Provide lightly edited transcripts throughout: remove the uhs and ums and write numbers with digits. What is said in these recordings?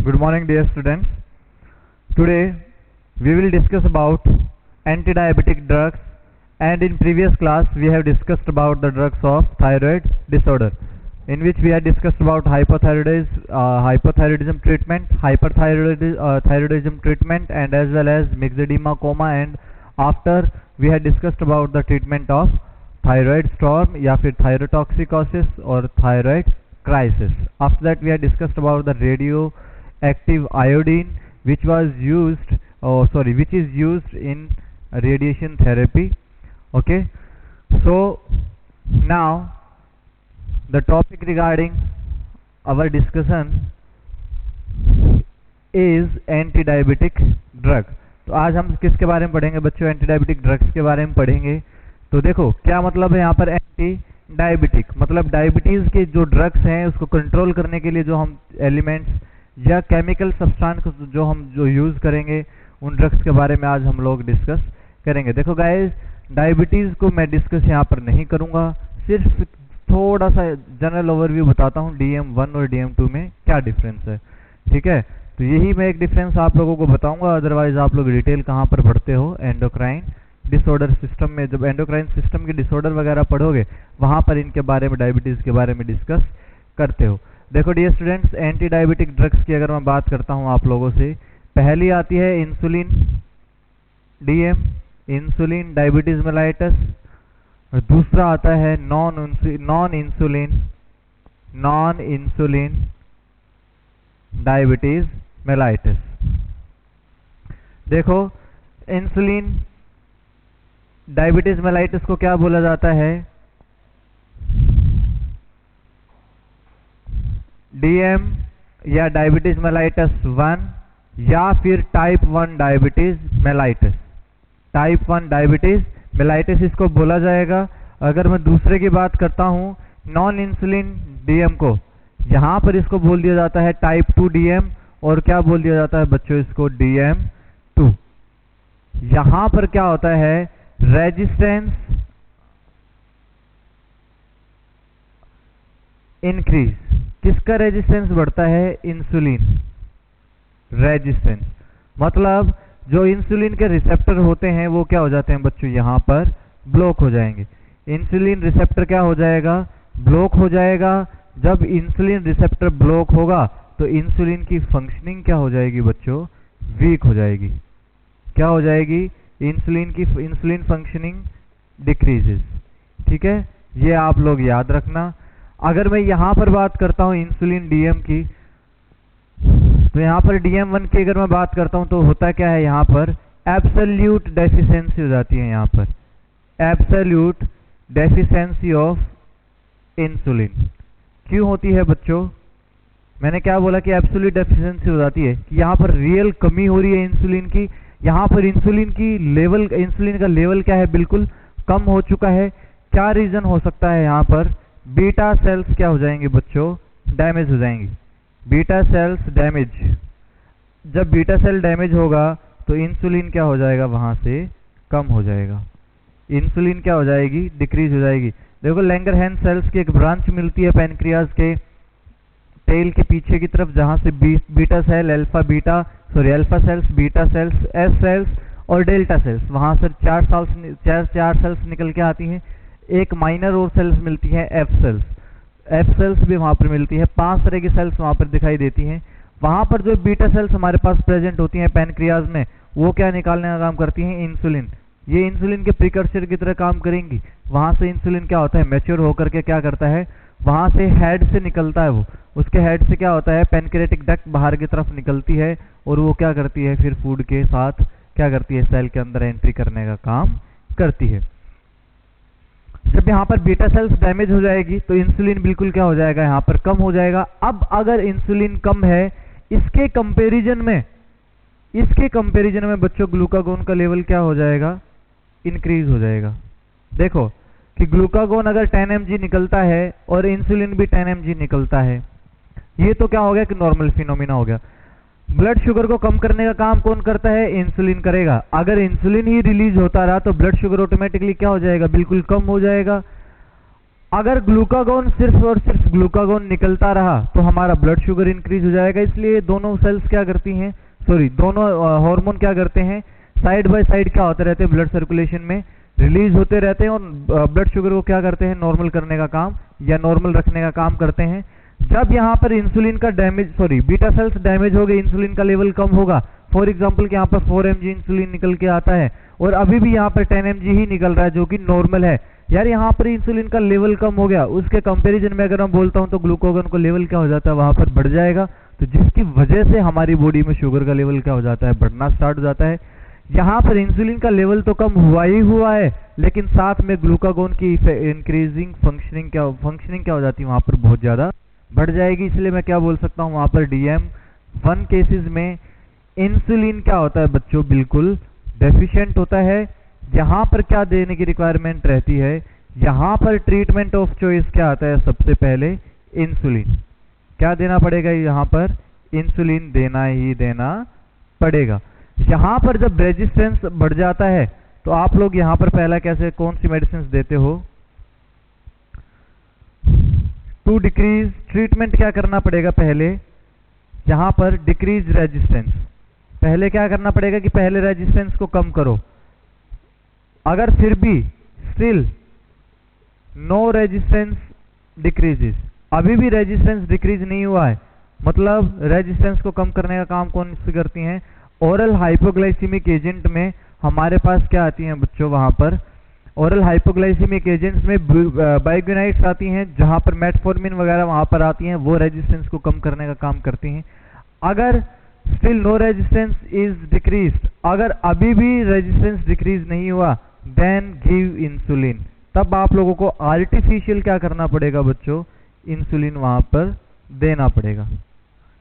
Good morning, dear students. Today we will discuss about anti-diabetic drugs, and in previous class we have discussed about the drugs of thyroid disorder, in which we had discussed about hypothyroidism treatment, hyperthyroidism treatment, and as well as myxedema, coma, and after we had discussed about the treatment of thyroid storm या फिर thyrotoxicosis or thyroid crisis. After that we had discussed about the radioactive iodine which is used in radiation therapy. Okay, so now the topic regarding our discussion is anti-diabetic drug. तो आज हम किसके बारे में पढ़ेंगे बच्चों? एंटी-डायबिटिक ड्रग्स के बारे में पढ़ेंगे. तो देखो क्या मतलब है यहाँ पर एंटी डायबिटिक, मतलब डायबिटीज के जो ड्रग्स हैं उसको कंट्रोल करने के लिए जो हम एलिमेंट्स या केमिकल सब्सटेंस जो यूज करेंगे उन ड्रग्स के बारे में आज हम लोग डिस्कस करेंगे. देखो गाइस, डायबिटीज को मैं डिस्कस यहाँ पर नहीं करूँगा, सिर्फ थोड़ा सा जनरल ओवरव्यू बताता हूँ DM1 और DM2 में क्या डिफरेंस है. ठीक है, तो यही मैं एक डिफरेंस आप लोगों को बताऊंगा. अदरवाइज आप लोग डिटेल कहाँ पर पढ़ते हो? एंडोक्राइन डिसऑर्डर सिस्टम में. जब एंडोक्राइन सिस्टम के डिसऑर्डर वगैरह पढ़ोगे वहाँ पर इनके बारे में, डायबिटीज़ के बारे में डिस्कस करते हो. देखो dear students, anti diabetic drugs की अगर मैं बात करता हूँ आप लोगों से, पहली आती है insulin DM, insulin diabetes mellitus. दूसरा आता है नॉन इंसुलिन डायबिटीज मेलाइटिस. देखो इंसुलिन डायबिटीज मेलाइटिस को क्या बोला जाता है? DM या डायबिटीज मेलाइटिस 1 या फिर type 1 diabetes mellitus. Type 1 diabetes mellitus इसको बोला जाएगा. अगर मैं दूसरे की बात करता हूं नॉन इंसुलिन DM को, यहाँ पर इसको बोल दिया जाता है टाइप 2 DM, और क्या बोल दिया जाता है बच्चों इसको? DM2. यहाँ पर क्या होता है? Resistance increase. किसका रेजिस्टेंस बढ़ता है? Insulin resistance. मतलब जो इंसुलिन के रिसेप्टर होते हैं वो क्या हो जाते हैं बच्चों? यहाँ पर ब्लॉक हो जाएंगे. इंसुलिन रिसेप्टर क्या हो जाएगा? ब्लॉक हो जाएगा. जब इंसुलिन रिसेप्टर ब्लॉक होगा तो इंसुलिन की फंक्शनिंग क्या हो जाएगी बच्चों? वीक हो जाएगी. क्या हो जाएगी? Insulin functioning decreases. ठीक है, ये आप लोग याद रखना. अगर मैं यहाँ पर बात करता हूँ इंसुलिन DM की, तो यहाँ पर DM1 की अगर मैं बात करता हूँ तो होता क्या है? यहाँ पर एब्सोल्यूट डेफिशिएंसी हो जाती है. यहाँ पर एब्सोल्यूट डेफिशिएंसी ऑफ इंसुलिन. क्यों होती है बच्चों? मैंने क्या बोला कि एब्सोल्यूट डेफिशिएंसी हो जाती है कि यहाँ पर रियल कमी हो रही है इंसुलिन की. यहाँ पर इंसुलिन का लेवल क्या है? बिल्कुल कम हो चुका है. क्या रीजन हो सकता है? यहाँ पर बीटा सेल्स क्या हो जाएंगे बच्चों? डैमेज हो जाएंगी. Beta cells damage. जब बीटा सेल डैमेज होगा तो इंसुलिन क्या हो जाएगा? वहां से कम हो जाएगा. इंसुलिन क्या हो जाएगी? डिक्रीज हो जाएगी. देखो लैंगरहैंस सेल्स की एक ब्रांच मिलती है पैनक्रियाज के टेल के पीछे की तरफ, जहां से beta cell, alpha cells, beta cells, S cells और डेल्टा सेल्स, वहां से चार सेल्स निकल के आती हैं. एक माइनर और सेल्स मिलती है एफ सेल्स भी वहां पर मिलती है. 5 तरह की सेल्स वहां पर दिखाई देती हैं. वहां पर जो बीटा सेल्स हमारे पास प्रेजेंट होती हैं पैनक्रियाज में, वो क्या निकालने का काम करती हैं? इंसुलिन. ये इंसुलिन के प्रिकर्सर की तरह काम करेंगी. वहां से इंसुलिन क्या होता है? मैच्योर होकर के क्या करता है? वहां से हेड से निकलता है. वो उसके हेड से क्या होता है? पैनक्रियाटिक डक्ट बाहर की तरफ निकलती है और वो क्या करती है? फिर फूड के साथ क्या करती है? सेल के अंदर एंट्री करने का काम करती है. जब यहाँ पर बीटा सेल्स डैमेज हो जाएगी तो इंसुलिन बिल्कुल क्या हो जाएगा? यहाँ पर कम हो जाएगा. अब अगर इंसुलिन कम है, इसके कंपैरिजन में बच्चों ग्लूकागोन का लेवल क्या हो जाएगा? इंक्रीज हो जाएगा. देखो कि ग्लूकागोन अगर 10 mg निकलता है और इंसुलिन भी 10 mg निकलता है, ये तो क्या हो गया कि नॉर्मल फिनोमिना हो गया. ब्लड शुगर को कम करने का काम कौन करता है? इंसुलिन करेगा. अगर इंसुलिन ही रिलीज होता रहा तो ब्लड शुगर ऑटोमेटिकली क्या हो जाएगा? बिल्कुल कम हो जाएगा. अगर ग्लूकागोन सिर्फ और सिर्फ ग्लूकागोन निकलता रहा तो हमारा ब्लड शुगर इंक्रीज हो जाएगा। इसलिए दोनों सेल्स क्या करती हैं, सॉरी दोनों हार्मोन क्या करते हैं, साइड बाय साइड क्या होते रहते हैं, ब्लड सर्कुलेशन में रिलीज होते रहते हैं और ब्लड शुगर को क्या करते हैं, नॉर्मल करने का काम या नॉर्मल रखने का काम करते हैं। जब यहाँ पर इंसुलिन का damage, sorry beta cells damage हो गए, इंसुलिन का लेवल कम होगा। फॉर एग्जांपल कि यहाँ पर 4 mg इंसुलिन निकल के आता है और अभी भी यहाँ पर 10 mg ही निकल रहा है जो कि नॉर्मल है। यार यहाँ पर इंसुलिन का लेवल कम हो गया, उसके कंपैरिजन में अगर मैं बोलता हूँ तो ग्लूकागोन का लेवल क्या हो जाता है, वहां पर बढ़ जाएगा। तो जिसकी वजह से हमारी बॉडी में शुगर का लेवल क्या हो जाता है, बढ़ना स्टार्ट हो जाता है। यहाँ पर इंसुलिन का लेवल तो कम हुआ ही हुआ है, लेकिन साथ में ग्लूकागोन की इंक्रीजिंग फंक्शनिंग क्या हो जाती है, वहां पर बहुत ज्यादा बढ़ जाएगी। इसलिए मैं क्या बोल सकता हूँ, वहां पर DM1 केसेस में इंसुलिन क्या होता है बच्चों, बिल्कुल डेफिशिएंट होता है। यहाँ पर क्या देने की रिक्वायरमेंट रहती है, यहाँ पर ट्रीटमेंट ऑफ चॉइस क्या आता है, सबसे पहले इंसुलिन। क्या देना पड़ेगा, यहाँ पर इंसुलिन देना ही देना पड़ेगा। यहाँ पर जब रेजिस्टेंस बढ़ जाता है तो आप लोग यहाँ पर पहला कैसे कौन सी मेडिसिन देते हो, टू डिक्रीज ट्रीटमेंट क्या करना पड़ेगा, पहले यहाँ पर डिक्रीज रेजिस्टेंस, पहले क्या करना पड़ेगा कि पहले रेजिस्टेंस को कम करो। अगर फिर भी स्टिल नो रेजिस्टेंस डिक्रीजेस, अभी भी रेजिस्टेंस डिक्रीज नहीं हुआ है, मतलब रेजिस्टेंस को कम करने का काम कौन सी करती हैं, ओरल हाइपोग्लाइसीमिक एजेंट में हमारे पास क्या आती हैं बच्चों, वहां पर ओरल हाइपोग्लाइसीमिक एजेंट्स में बाइग्यूनाइट्स आती हैं, जहां पर मेटफॉर्मिन वगैरह वहां पर आती हैं, वो रेजिस्टेंस को कम करने का काम करती हैं। अगर still no resistance is decreased, अगर अभी भी रेजिस्टेंस डिक्रीज नहीं हुआ, देन गिव इंसुलिन। तब आप लोगों को आर्टिफिशियल क्या करना पड़ेगा बच्चों, इंसुलिन वहां पर देना पड़ेगा।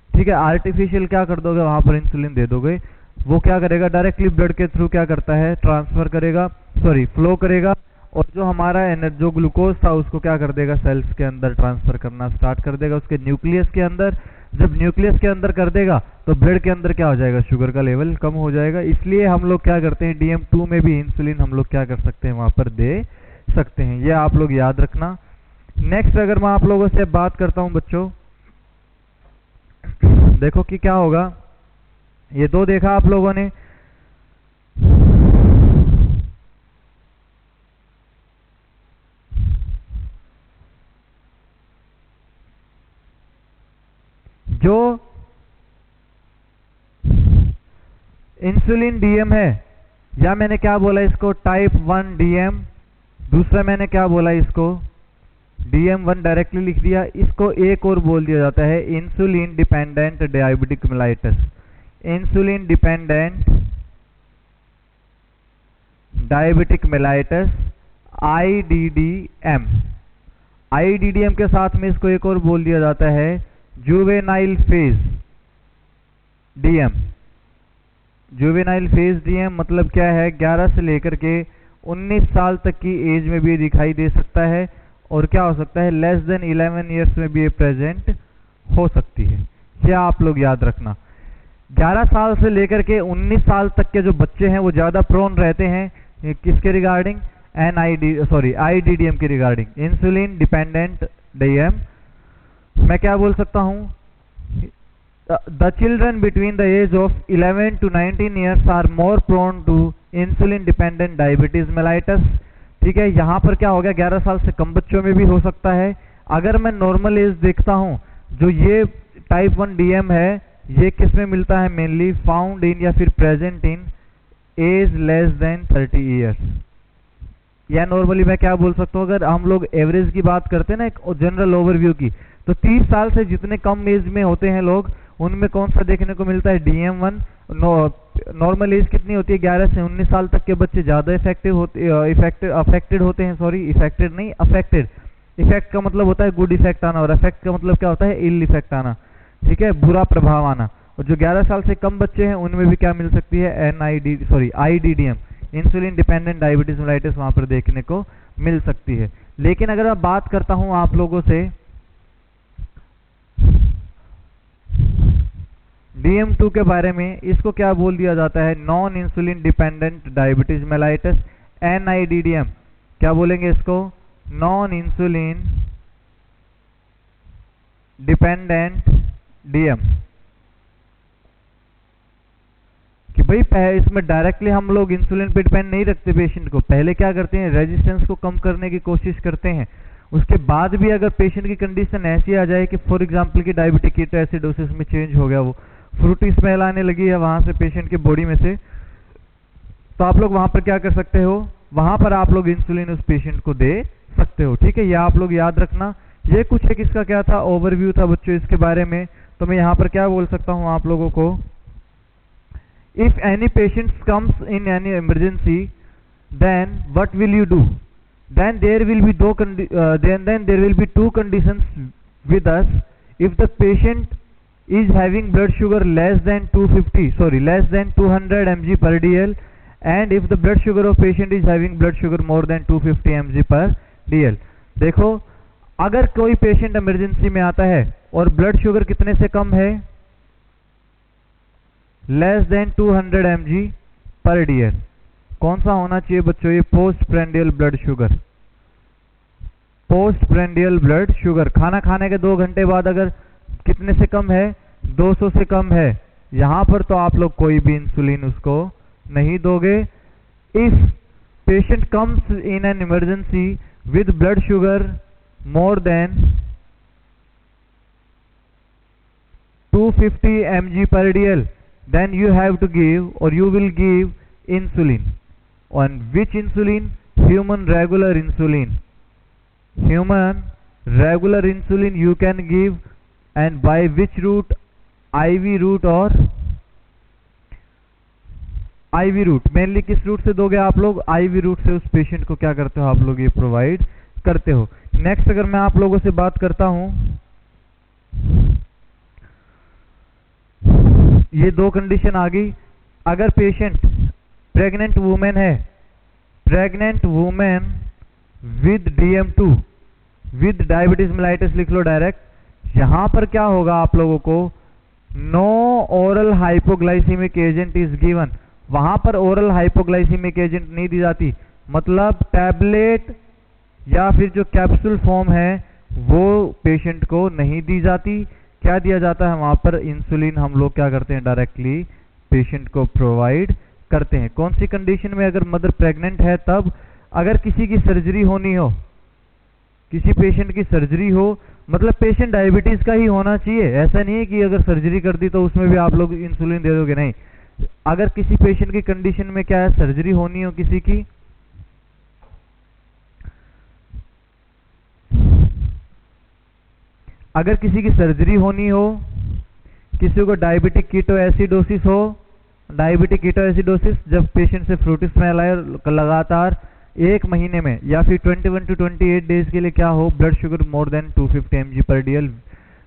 ठीक है, आर्टिफिशियल क्या कर दोगे, वहां पर इंसुलिन दे दोगे, वो क्या करेगा, डायरेक्टली ब्लड के थ्रू क्या करता है, ट्रांसफर करेगा, सॉरी फ्लो करेगा, और जो हमारा जो ग्लूकोज था उसको क्या कर देगा, सेल्स के अंदर ट्रांसफर करना स्टार्ट कर देगा, उसके न्यूक्लियस के अंदर। जब न्यूक्लियस के अंदर कर देगा तो ब्लड के अंदर क्या हो जाएगा, शुगर का लेवल कम हो जाएगा। इसलिए हम लोग क्या करते हैं, DM2 में भी इंसुलिन हम लोग क्या कर सकते हैं, वहां पर दे सकते हैं। ये आप लोग याद रखना। नेक्स्ट अगर मैं आप लोगों से बात करता हूं बच्चों, देखो कि क्या होगा, ये दो देखा आप लोगों ने, जो इंसुलिन DM है, या मैंने क्या बोला इसको, टाइप 1 DM, दूसरा मैंने क्या बोला इसको, DM1 डायरेक्टली लिख दिया। इसको एक और बोल दिया जाता है insulin dependent diabetic mellitus, insulin dependent diabetic mellitus, IDDM। IDDM के साथ में इसको एक और बोल दिया जाता है juvenile phase DM। Juvenile phase DM मतलब क्या है, 11 से लेकर के 19 साल तक की एज में भी दिखाई दे सकता है, और क्या हो सकता है, लेस देन 11 ईयर्स में भी ये प्रेजेंट हो सकती है। क्या आप लोग याद रखना, 11 साल से लेकर के 19 साल तक के जो बच्चे हैं वो ज्यादा प्रोन रहते हैं किसके रिगार्डिंग, IDDM के रिगार्डिंग, इंसुलिन डिपेंडेंट DM। मैं क्या बोल सकता हूं, the children between the age of 11 to 19 years are more prone to insulin dependent diabetes mellitus. ठीक है, यहाँ पर क्या हो गया, 11 साल से कम बच्चों में भी हो सकता है। अगर मैं नॉर्मल एज देखता हूँ, जो ये टाइप 1 DM है, ये किस में मिलता है, मेनली फाउंड इन या फिर present in age less than 30 years. या नॉर्मली मैं क्या बोल सकता हूँ, अगर हम लोग एवरेज की बात करते हैं ना, एक जनरल ओवरव्यू की, तो 30 साल से जितने कम एज में होते हैं लोग, उनमें कौन सा देखने को मिलता है, DM1। नॉर्मल एज कितनी होती है, 11 से 19 साल तक के बच्चे ज्यादा अफेक्टेड होते हैं, सॉरी इफेक्टेड नहीं, अफेक्टेड। इफेक्ट का मतलब होता है गुड इफेक्ट आना, और अफेक्ट का मतलब क्या होता है, इल इफेक्ट आना। ठीक है, बुरा प्रभाव आना। और जो 11 साल से कम बच्चे हैं उनमें भी क्या मिल सकती है, IDDM, insulin dependent diabetes mellitus वहां पर देखने को मिल सकती है। लेकिन अगर मैं बात करता हूं आप लोगों से DM2 के बारे में, इसको क्या बोल दिया जाता है, non insulin dependent diabetes mellitus, NIDDM। क्या बोलेंगे इसको, नॉन इंसुलिन डिपेंडेंट डीएम, कि भाई इसमें डायरेक्टली हम लोग इंसुलिन पे डिपेंड नहीं रखते पेशेंट को। पहले क्या करते हैं, रेजिस्टेंस को कम करने की कोशिश करते हैं। उसके बाद भी अगर पेशेंट की कंडीशन ऐसी आ जाए कि फॉर एग्जांपल की डायबिटिक कीटोएसिडोसिस में चेंज हो गया, वो फ्रूटी स्मेल आने लगी है वहां से पेशेंट के बॉडी में से, तो आप लोग वहां पर क्या कर सकते हो, वहां पर आप लोग इंसुलिन उस पेशेंट को दे सकते हो। ठीक है, ये आप लोग याद रखना। ये कुछ एक इसका क्या था, ओवरव्यू था बच्चों इसके बारे में। तो मैं यहाँ पर क्या बोल सकता हूँ आप लोगों को, if any patient comes in any emergency then what will you do, then there will be then there will be two conditions with us. If the patient is having blood sugar less than 200 mg per dl, and if the blood sugar of patient is having blood sugar more than 250 mg per dl. देखो, अगर कोई patient emergency में आता है और blood sugar कितने से कम है, लेस देन 200 mg पर dl, कौन सा होना चाहिए बच्चों, ये post prandial blood sugar. Post prandial blood sugar खाना खाने के 2 घंटे बाद अगर कितने से कम है, 200 से कम है, यहां पर तो आप लोग कोई भी इंसुलिन उसको नहीं दोगे। If patient comes in an emergency with blood sugar more than 250 mg per dl, then you have to give or you will give insulin. On which insulin? Human regular insulin. Human regular insulin you can give, and by which route? IV route or IV route। Mainly किस root से दोगे आप लोग, IV root से उस patient को क्या करते हो आप लोग, ये प्रोवाइड करते हो। नेक्स्ट अगर मैं आप लोगों से बात करता हूं, ये 2 कंडीशन आ गई। अगर पेशेंट प्रेग्नेंट वुमेन है, pregnant women with DM2 with diabetes mellitus लिख लो डायरेक्ट। यहां पर क्या होगा आप लोगों को, no oral hypoglycaemic agent is given. वहां पर ओरल हाइपोग्लाइसीमिक एजेंट नहीं दी जाती, मतलब टैबलेट या फिर जो कैप्सूल फॉर्म है वो पेशेंट को नहीं दी जाती। क्या दिया जाता है वहां पर, इंसुलिन हम लोग क्या करते हैं, डायरेक्टली पेशेंट को प्रोवाइड करते हैं। कौन सी कंडीशन में, अगर मदर प्रेग्नेंट है तब। अगर किसी की सर्जरी होनी हो, किसी पेशेंट की सर्जरी हो, मतलब पेशेंट डायबिटीज का ही होना चाहिए, ऐसा नहीं है कि अगर सर्जरी कर दी तो उसमें भी आप लोग इंसुलिन दे दोगे, नहीं। अगर किसी पेशेंट की कंडीशन में क्या है, सर्जरी होनी हो किसी की, अगर किसी की सर्जरी होनी हो, किसी को डायबिटिक कीटोएसिडोसिस हो, डायबिटिक कीटोएसिडोसिस जब पेशेंट से फ्रूटी स्मेल आए लगातार 1 महीने में या फिर 21 to 28 डेज के लिए क्या हो, blood sugar more than 250 mg पर dl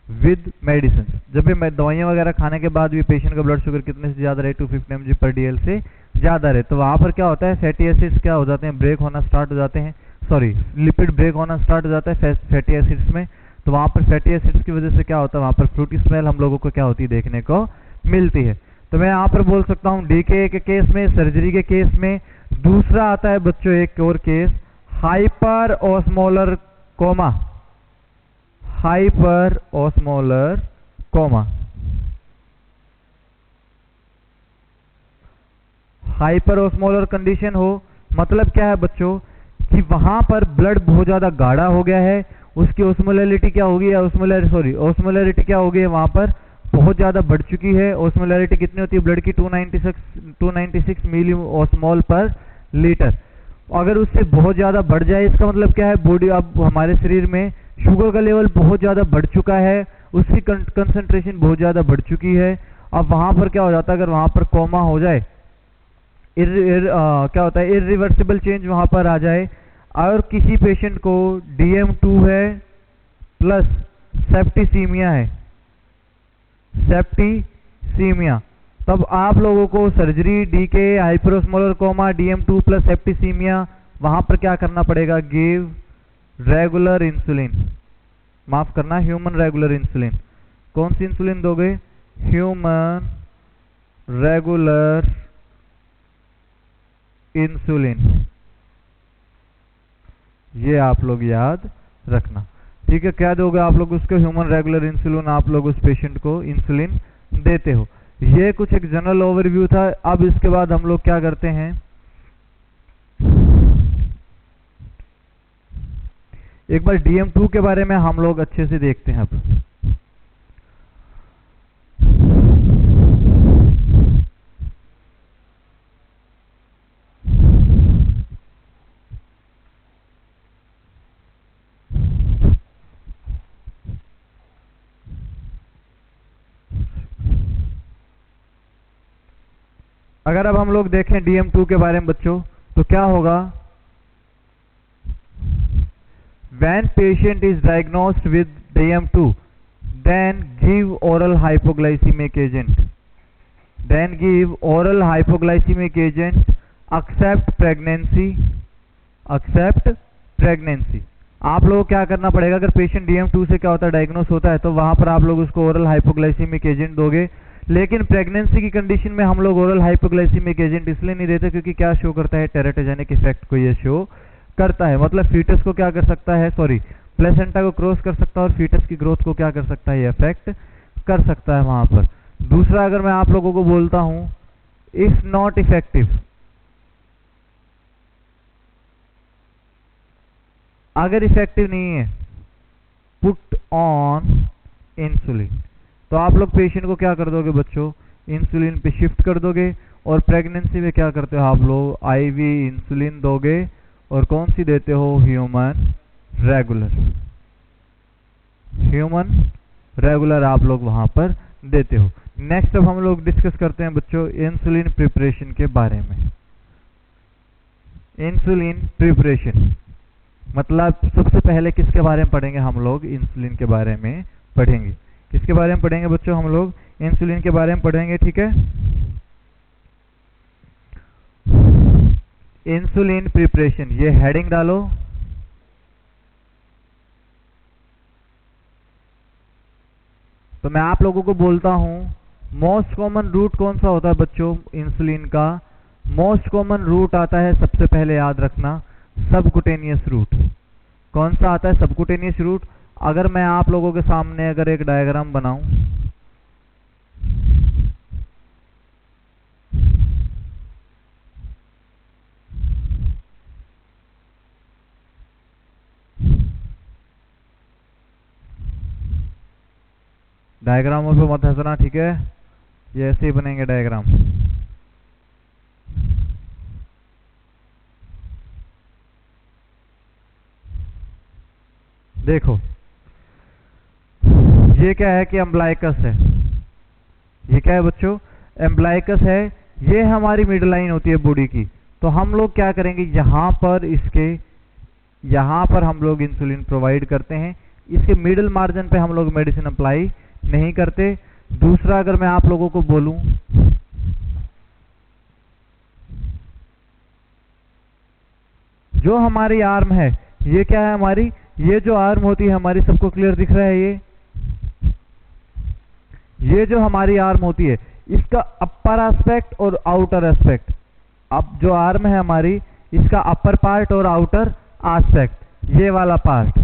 विद मेडिसिन। जब ये दवाइयाँ वगैरह खाने के बाद भी पेशेंट का ब्लड शुगर कितने से ज्यादा रहे, 250 mg पर dl से ज्यादा रहे, तो वहां पर क्या होता है, फैटी एसिड्स क्या हो जाते हैं, ब्रेक होना स्टार्ट हो जाते हैं, सॉरी लिपिड ब्रेक होना स्टार्ट हो जाता है फैटी एसिड्स में। तो वहां पर फैटी एसिड्स की वजह से क्या होता है, वहां पर फ्रूटी स्मेल हम लोगों को क्या होती है, देखने को मिलती है। तो मैं यहाँ पर बोल सकता हूँ डीके के केस में, सर्जरी के केस में। दूसरा आता है बच्चों एक और case, hyper osmolar coma. Hyper osmolar coma, hyper osmolar condition हो, मतलब क्या है बच्चों कि वहां पर ब्लड बहुत ज्यादा गाढ़ा हो गया है, उसकी ऑस्मोलैरिटी क्या होगी, ऑस्मोलैरिटी क्या हो गई है, वहां पर बहुत ज्यादा बढ़ चुकी है। ऑस्मोलैरिटी कितनी होती है ब्लड की, 296 मिली ऑस्मोल पर लीटर। अगर उससे बहुत ज्यादा बढ़ जाए, इसका मतलब क्या है, बॉडी अब हमारे शरीर में शुगर का लेवल बहुत ज्यादा बढ़ चुका है, उसकी कंसंट्रेशन बहुत ज्यादा बढ़ चुकी है। अब वहां पर क्या हो जाता है, अगर वहां पर कोमा हो जाए, क्या होता है, इरिवर्सिबल चेंज वहां पर आ जाए, और किसी पेशेंट को DM2 है प्लस सेप्टिसीमिया है, सेप्टिसीमिया, तब आप लोगों को surgery, DK, hyperosmolar coma, DM2 plus septicaemia, वहां पर क्या करना पड़ेगा, गिव रेगुलर इंसुलिन, माफ करना ह्यूमन रेगुलर इंसुलिन। कौन सी इंसुलिन दोगे, ह्यूमन रेगुलर इंसुलिन। ये आप लोग याद रखना। ठीक है, क्या दोगे आप लोग उसको? Human regular insulin. आप लोग उस पेशेंट को इंसुलिन देते हो। ये कुछ एक जनरल ओवरव्यू था। अब इसके बाद हम लोग क्या करते हैं, एक बार DM2 के बारे में हम लोग अच्छे से देखते हैं। अब अगर अब हम लोग देखें DM2 के बारे में बच्चों, तो क्या होगा? When patient is diagnosed with DM2, then give oral hypoglycemic agent. Then give oral hypoglycemic agent. Accept pregnancy. Accept pregnancy. आप लोगों को क्या करना पड़ेगा? अगर पेशेंट DM2 से क्या होता है, डायग्नोस होता है, तो वहां पर आप लोग उसको ओरल हाइपोग्लाइसीमिक एजेंट दोगे। लेकिन प्रेगनेंसी की कंडीशन में हम लोग ओरल हाइपोग्लाइसीमिक एजेंट इसलिए नहीं देते क्योंकि क्या शो करता है? टेराटोजेनिक इफेक्ट को ये शो करता है। मतलब फीटस को क्या कर सकता है, सॉरी, प्लेसेंटा को क्रॉस कर सकता है और फीटस की ग्रोथ को क्या कर सकता है? ये अफेक्ट कर सकता है वहां पर। दूसरा, अगर मैं आप लोगों को बोलता हूं इफ नॉट इफेक्टिव, अगर इफेक्टिव नहीं है, पुट ऑन इंसुलिन, तो आप लोग पेशेंट को क्या कर दोगे बच्चों? इंसुलिन पे शिफ्ट कर दोगे। और प्रेगनेंसी में क्या करते हो आप लोग? आईवी इंसुलिन दोगे। और कौन सी देते हो? Human regular. ह्यूमन रेगुलर आप लोग वहां पर देते हो। नेक्स्ट अब हम लोग डिस्कस करते हैं बच्चों इंसुलिन प्रिपरेशन के बारे में। इंसुलिन प्रिपरेशन मतलब सबसे पहले किसके बारे में पढ़ेंगे हम लोग? इंसुलिन के बारे में पढ़ेंगे। किसके बारे में पढ़ेंगे बच्चों? हम लोग इंसुलिन के बारे में पढ़ेंगे। ठीक है, इंसुलिन प्रिपरेशन, ये हेडिंग डालो। तो मैं आप लोगों को बोलता हूं मोस्ट कॉमन रूट कौन सा होता है बच्चों इंसुलिन का? मोस्ट कॉमन रूट आता है, सबसे पहले याद रखना, सबकुटेनियस रूट। कौन सा आता है? Subcutaneous route. अगर मैं आप लोगों के सामने अगर एक डायग्राम बनाऊं, डायग्रामों पे मत हंसना, ठीक है? ये ऐसे ही बनेंगे डायग्राम। देखो, ये क्या है कि एम्ब्लाइकस है। ये क्या है बच्चों? एम्ब्लाइकस है। ये हमारी मिड लाइन होती है बॉडी की। तो हम लोग क्या करेंगे, यहां पर इसके, यहां पर हम लोग इंसुलिन प्रोवाइड करते हैं। इसके मिडिल मार्जिन पे हम लोग मेडिसिन अप्लाई नहीं करते। दूसरा, अगर मैं आप लोगों को बोलूं, जो हमारी आर्म है, ये क्या है हमारी? ये जो आर्म होती है हमारी, सबको क्लियर दिख रहा है? ये जो हमारी आर्म होती है, इसका अपर एस्पेक्ट और आउटर एस्पेक्ट। अब जो आर्म है हमारी, इसका अपर पार्ट और आउटर एस्पेक्ट, ये वाला पार्ट।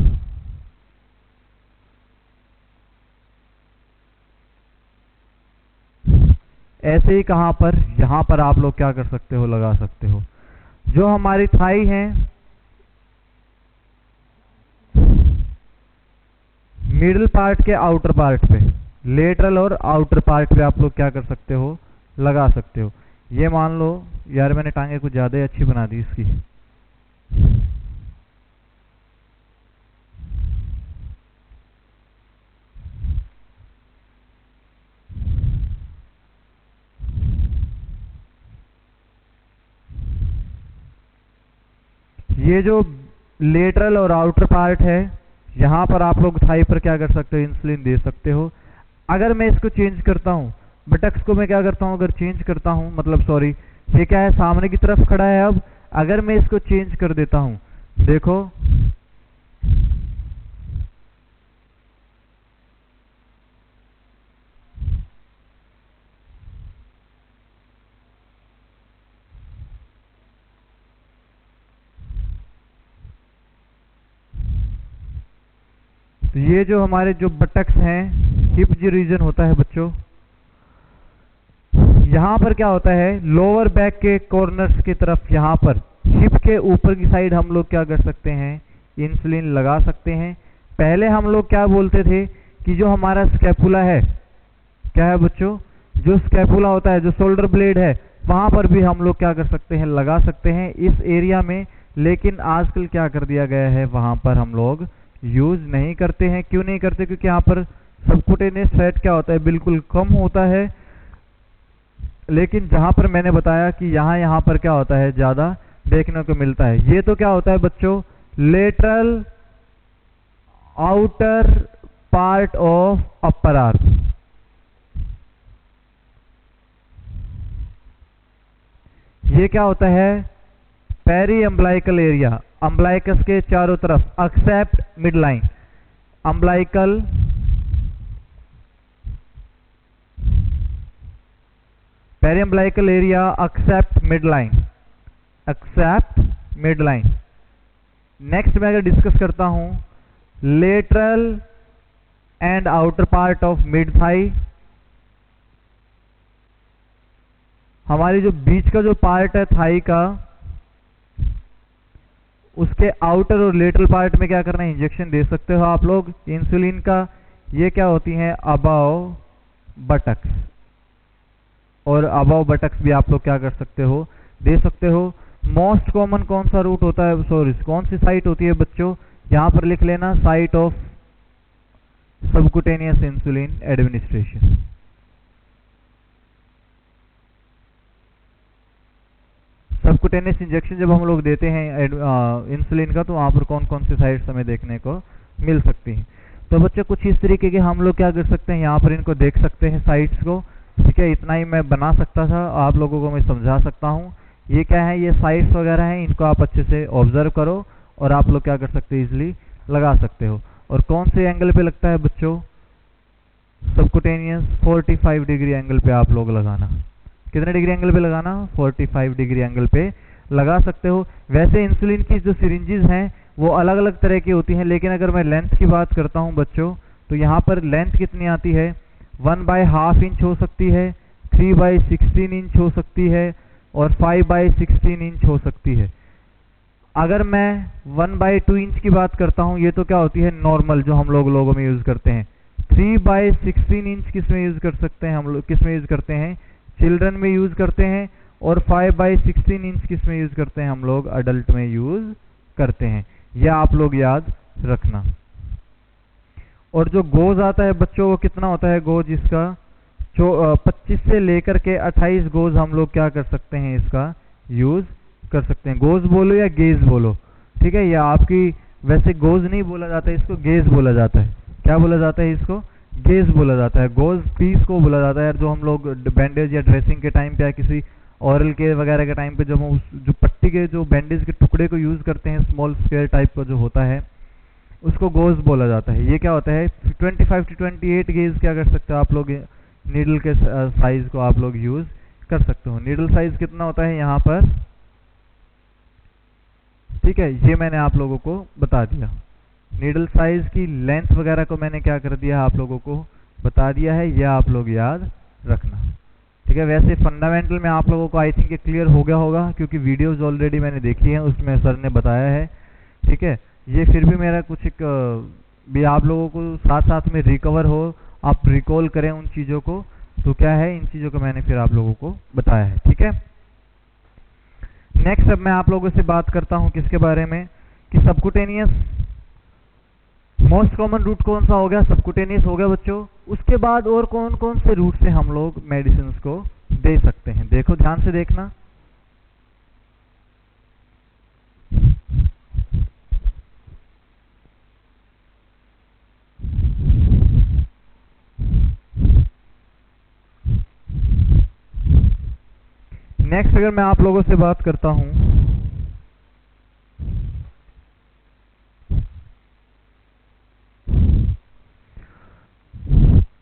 ऐसे ही कहां पर? यहां पर आप लोग क्या कर सकते हो? लगा सकते हो। जो हमारी थाई है, मिडिल पार्ट के आउटर पार्ट पे, लेटरल और आउटर पार्ट पे आप लोग क्या कर सकते हो? लगा सकते हो। ये मान लो यार, मैंने टांगे कुछ ज्यादा ही अच्छी बना दी इसकी। ये जो लेटरल और आउटर पार्ट है, यहां पर आप लोग थाई पर क्या कर सकते हो? इंसुलिन दे सकते हो। अगर मैं इसको चेंज करता हूं, बटक्स को मैं क्या करता हूं? अगर चेंज करता हूं, मतलब सॉरी, ये क्या है? सामने की तरफ खड़ा है। अब अगर मैं इसको चेंज कर देता हूं, देखो, तो ये जो हमारे जो बटक्स हैं, हिप जो रीजन होता है बच्चों, यहाँ पर क्या होता है, लोअर बैक के कॉर्नर्स की तरफ, यहाँ पर हिप के ऊपर की साइड हम लोग क्या कर सकते हैं, इंसुलिन लगा सकते हैं। पहले हम लोग क्या बोलते थे कि जो हमारा स्कैपुला है, क्या है बच्चों, जो स्कैपुला होता है, जो शोल्डर ब्लेड है, वहां पर भी हम लोग क्या कर सकते हैं, लगा सकते हैं इस एरिया में। लेकिन आजकल क्या कर दिया गया है, वहां पर हम लोग यूज नहीं करते हैं। क्यों नहीं करते, क्योंकि यहाँ पर सबकुटेनियस फैट क्या होता है, बिल्कुल कम होता है। लेकिन जहां पर मैंने बताया कि यहाँ पर क्या होता है, ज्यादा देखने को मिलता है। ये तो क्या होता है बच्चों, lateral outer part of upper arm. ये क्या होता है, पेरी अम्बलाइकल एरिया, अम्बलाइकस के चारों तरफ, except mid line. Umbilical peri umbilical area except mid line, except mid line. Next मैं अगर डिस्कस करता हूं, lateral and outer part of mid thigh. हमारी जो बीच का जो पार्ट है थाई का, उसके आउटर और लेटरल पार्ट में क्या करना है, इंजेक्शन दे सकते हो आप लोग इंसुलिन का। ये क्या होती हैं, अबव बटक्स, और अबव बटक्स भी आप लोग क्या कर सकते हो, दे सकते हो। मोस्ट कॉमन कौन सा रूट होता है, सॉरी कौन सी साइट होती है बच्चों, यहां पर लिख लेना, site of subcutaneous insulin administration. Subcutaneous injection जब हम लोग देते हैं इंसुलिन का, तो वहां पर कौन कौन सी साइट्स हमें देखने को मिल सकती हैं। तो बच्चे कुछ इस तरीके के हम लोग क्या कर सकते हैं, यहाँ पर इनको देख सकते हैं साइट्स को। ठीक है, इतना ही मैं बना सकता था, आप लोगों को मैं समझा सकता हूँ। ये क्या है, ये साइट्स वगैरह हैं, इनको आप अच्छे से ऑब्जर्व करो और आप लोग क्या कर सकते हैं, इजिली लगा सकते हो। और कौन से एंगल पे लगता है बच्चों, सबकुटेनियस 45 डिग्री एंगल पे आप लोग लगाना। कितने डिग्री एंगल पे लगाना, 45 डिग्री एंगल पे लगा सकते हो। वैसे इंसुलिन की जो सिरिंजेस हैं वो अलग अलग तरह की होती हैं, लेकिन अगर मैं लेंथ की बात करता हूं बच्चों, तो यहाँ पर लेंथ कितनी आती है, 1/2 इंच हो सकती है, 3/16 इंच हो सकती है, और 5/16 इंच हो सकती है। अगर मैं 1/2 इंच की बात करता हूं, ये तो क्या होती है, नॉर्मल जो हम लोगों में यूज करते हैं। 3/16 इंच किस में यूज कर सकते हैं, हम लोग किस में यूज करते हैं, चिल्ड्रन में यूज करते हैं। और 5/16 इंच किस में यूज करते हैं, हम लोग अडल्ट में यूज करते हैं। यह आप लोग याद रखना। और जो गोज आता है बच्चों, वो कितना होता है गोज इसका, 25 से लेकर के 28 गोज हम लोग क्या कर सकते हैं, इसका यूज कर सकते हैं। गोज बोलो या गेज बोलो, ठीक है, या आपकी, वैसे गोज नहीं बोला जाता है, इसको गेज बोला जाता है। क्या बोला जाता है, इसको गेज बोला जाता है। गोज पीस को बोला जाता है, जो हम लोग बैंडेज या ड्रेसिंग के टाइम पे या किसी ऑरल के वगैरह के टाइम पे जब हम जो पट्टी के जो बैंडेज के टुकड़े को यूज करते हैं, स्मॉल स्क्वायर टाइप का जो होता है, उसको गोज बोला जाता है। ये क्या होता है, 25 to 28 गेज क्या कर सकते हो आप लोग, नीडल के साइज को आप लोग यूज कर सकते हो। नीडल साइज कितना होता है यहाँ पर, ठीक है, ये मैंने आप लोगों को बता दिया। नीडल साइज की लेंथ वगैरह को मैंने क्या कर दिया, आप लोगों को बता दिया है, यह आप लोग याद रखना। ठीक है, वैसे फंडामेंटल में आप लोगों को आई थिंक क्लियर हो गया होगा, क्योंकि वीडियोस ऑलरेडी मैंने देखी है, उसमें सर ने बताया है। ठीक है, ये फिर भी मेरा कुछ एक भी आप लोगों को साथ साथ में रिकवर हो, आप रिकॉल करें उन चीज़ों को, तो क्या है, इन चीज़ों को मैंने फिर आप लोगों को बताया है। ठीक है, नेक्स्ट अब मैं आप लोगों से बात करता हूं किसके बारे में, कि सबकुटेनियस मोस्ट कॉमन रूट कौन सा हो गया, सबकुटेनियस हो गया बच्चों। उसके बाद और कौन कौन से रूट से हम लोग मेडिसिन को दे सकते हैं, देखो ध्यान से देखना। नेक्स्ट अगर मैं आप लोगों से बात करता हूं,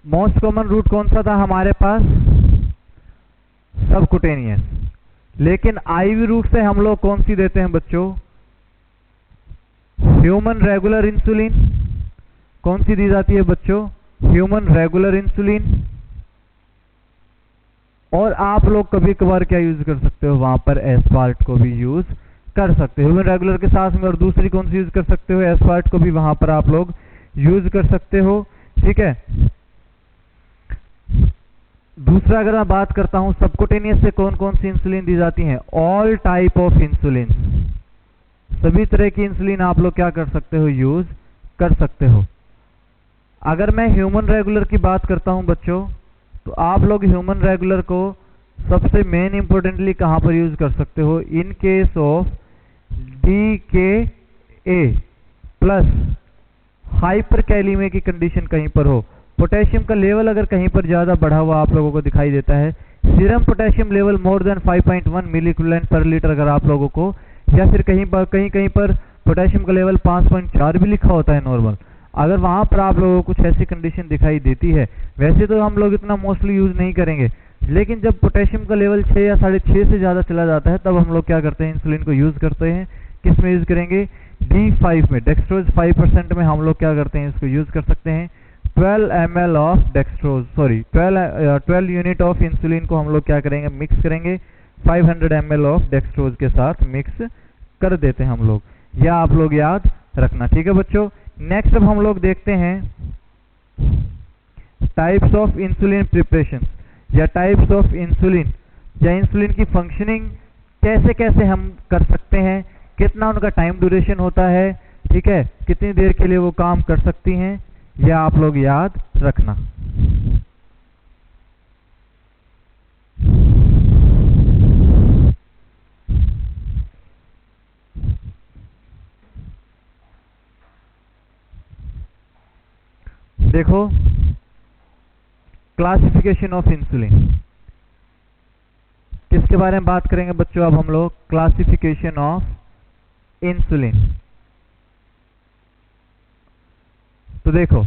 मोस्ट कॉमन रूट कौन सा था हमारे पास, सबकुटेनियस। लेकिन आईवी रूट से हम लोग कौन सी देते हैं बच्चों, ह्यूमन रेगुलर इंसुलिन। कौन सी दी जाती है बच्चों? Human regular insulin. और आप लोग कभी कभार क्या यूज कर सकते हो वहां पर? एस्पार्ट को भी यूज कर सकते हो ह्यूमन रेगुलर के साथ में। और दूसरी कौन सी यूज कर सकते हो? एस्पार्ट को भी वहां पर आप लोग यूज कर सकते हो। ठीक है। दूसरा अगर मैं बात करता हूं सबकुटेनियस से कौन कौन सी इंसुलिन दी जाती है? All type of insulin. सभी तरह की इंसुलिन आप लोग क्या कर सकते हो? यूज कर सकते हो। अगर मैं ह्यूमन रेगुलर की बात करता हूं बच्चों, तो आप लोग ह्यूमन रेगुलर को सबसे मेन इंपॉर्टेंटली कहां पर यूज कर सकते हो? In case of DKA plus hyperkalaemia की कंडीशन कहीं पर हो, पोटेशियम का लेवल अगर कहीं पर ज्यादा बढ़ा हुआ आप लोगों को दिखाई देता है, serum potassium level more than 5.1 मिली इक्विवेलेंट पर लीटर अगर आप लोगों को, या फिर कहीं पर पोटेशियम का लेवल 5.4 भी लिखा होता है नॉर्मल, अगर वहां पर आप लोगों को कुछ ऐसी कंडीशन दिखाई देती है, वैसे तो हम लोग इतना मोस्टली यूज नहीं करेंगे, लेकिन जब पोटेशियम का लेवल 6 या 6.5 से ज्यादा चला जाता है, तब हम लोग क्या करते हैं? इंसुलिन को यूज करते हैं। किस में यूज करेंगे? D5 में, डेक्सट्रोज 5% में हम लोग क्या करते हैं? इसको यूज कर सकते हैं। 12 ml of dextrose, sorry 12 unit of insulin को हम लोग क्या करेंगे? मिक्स करेंगे 500 ml ऑफ डेक्सट्रोज के साथ मिक्स कर देते हैं हम लोग। या आप लोग याद रखना। ठीक है बच्चों। नेक्स्ट अब हम लोग देखते हैं टाइप्स ऑफ इंसुलिन प्रिपरेशन, या टाइप्स ऑफ इंसुलिन, या इंसुलिन की फंक्शनिंग कैसे कैसे हम कर सकते हैं, कितना उनका टाइम ड्यूरेशन होता है, ठीक है, कितनी देर के लिए वो काम कर सकती हैं, यह आप लोग याद रखना। देखो, क्लासिफिकेशन ऑफ इंसुलिन किसके बारे में बात करेंगे बच्चों? अब हम लोग क्लासिफिकेशन ऑफ इंसुलिन। तो देखो,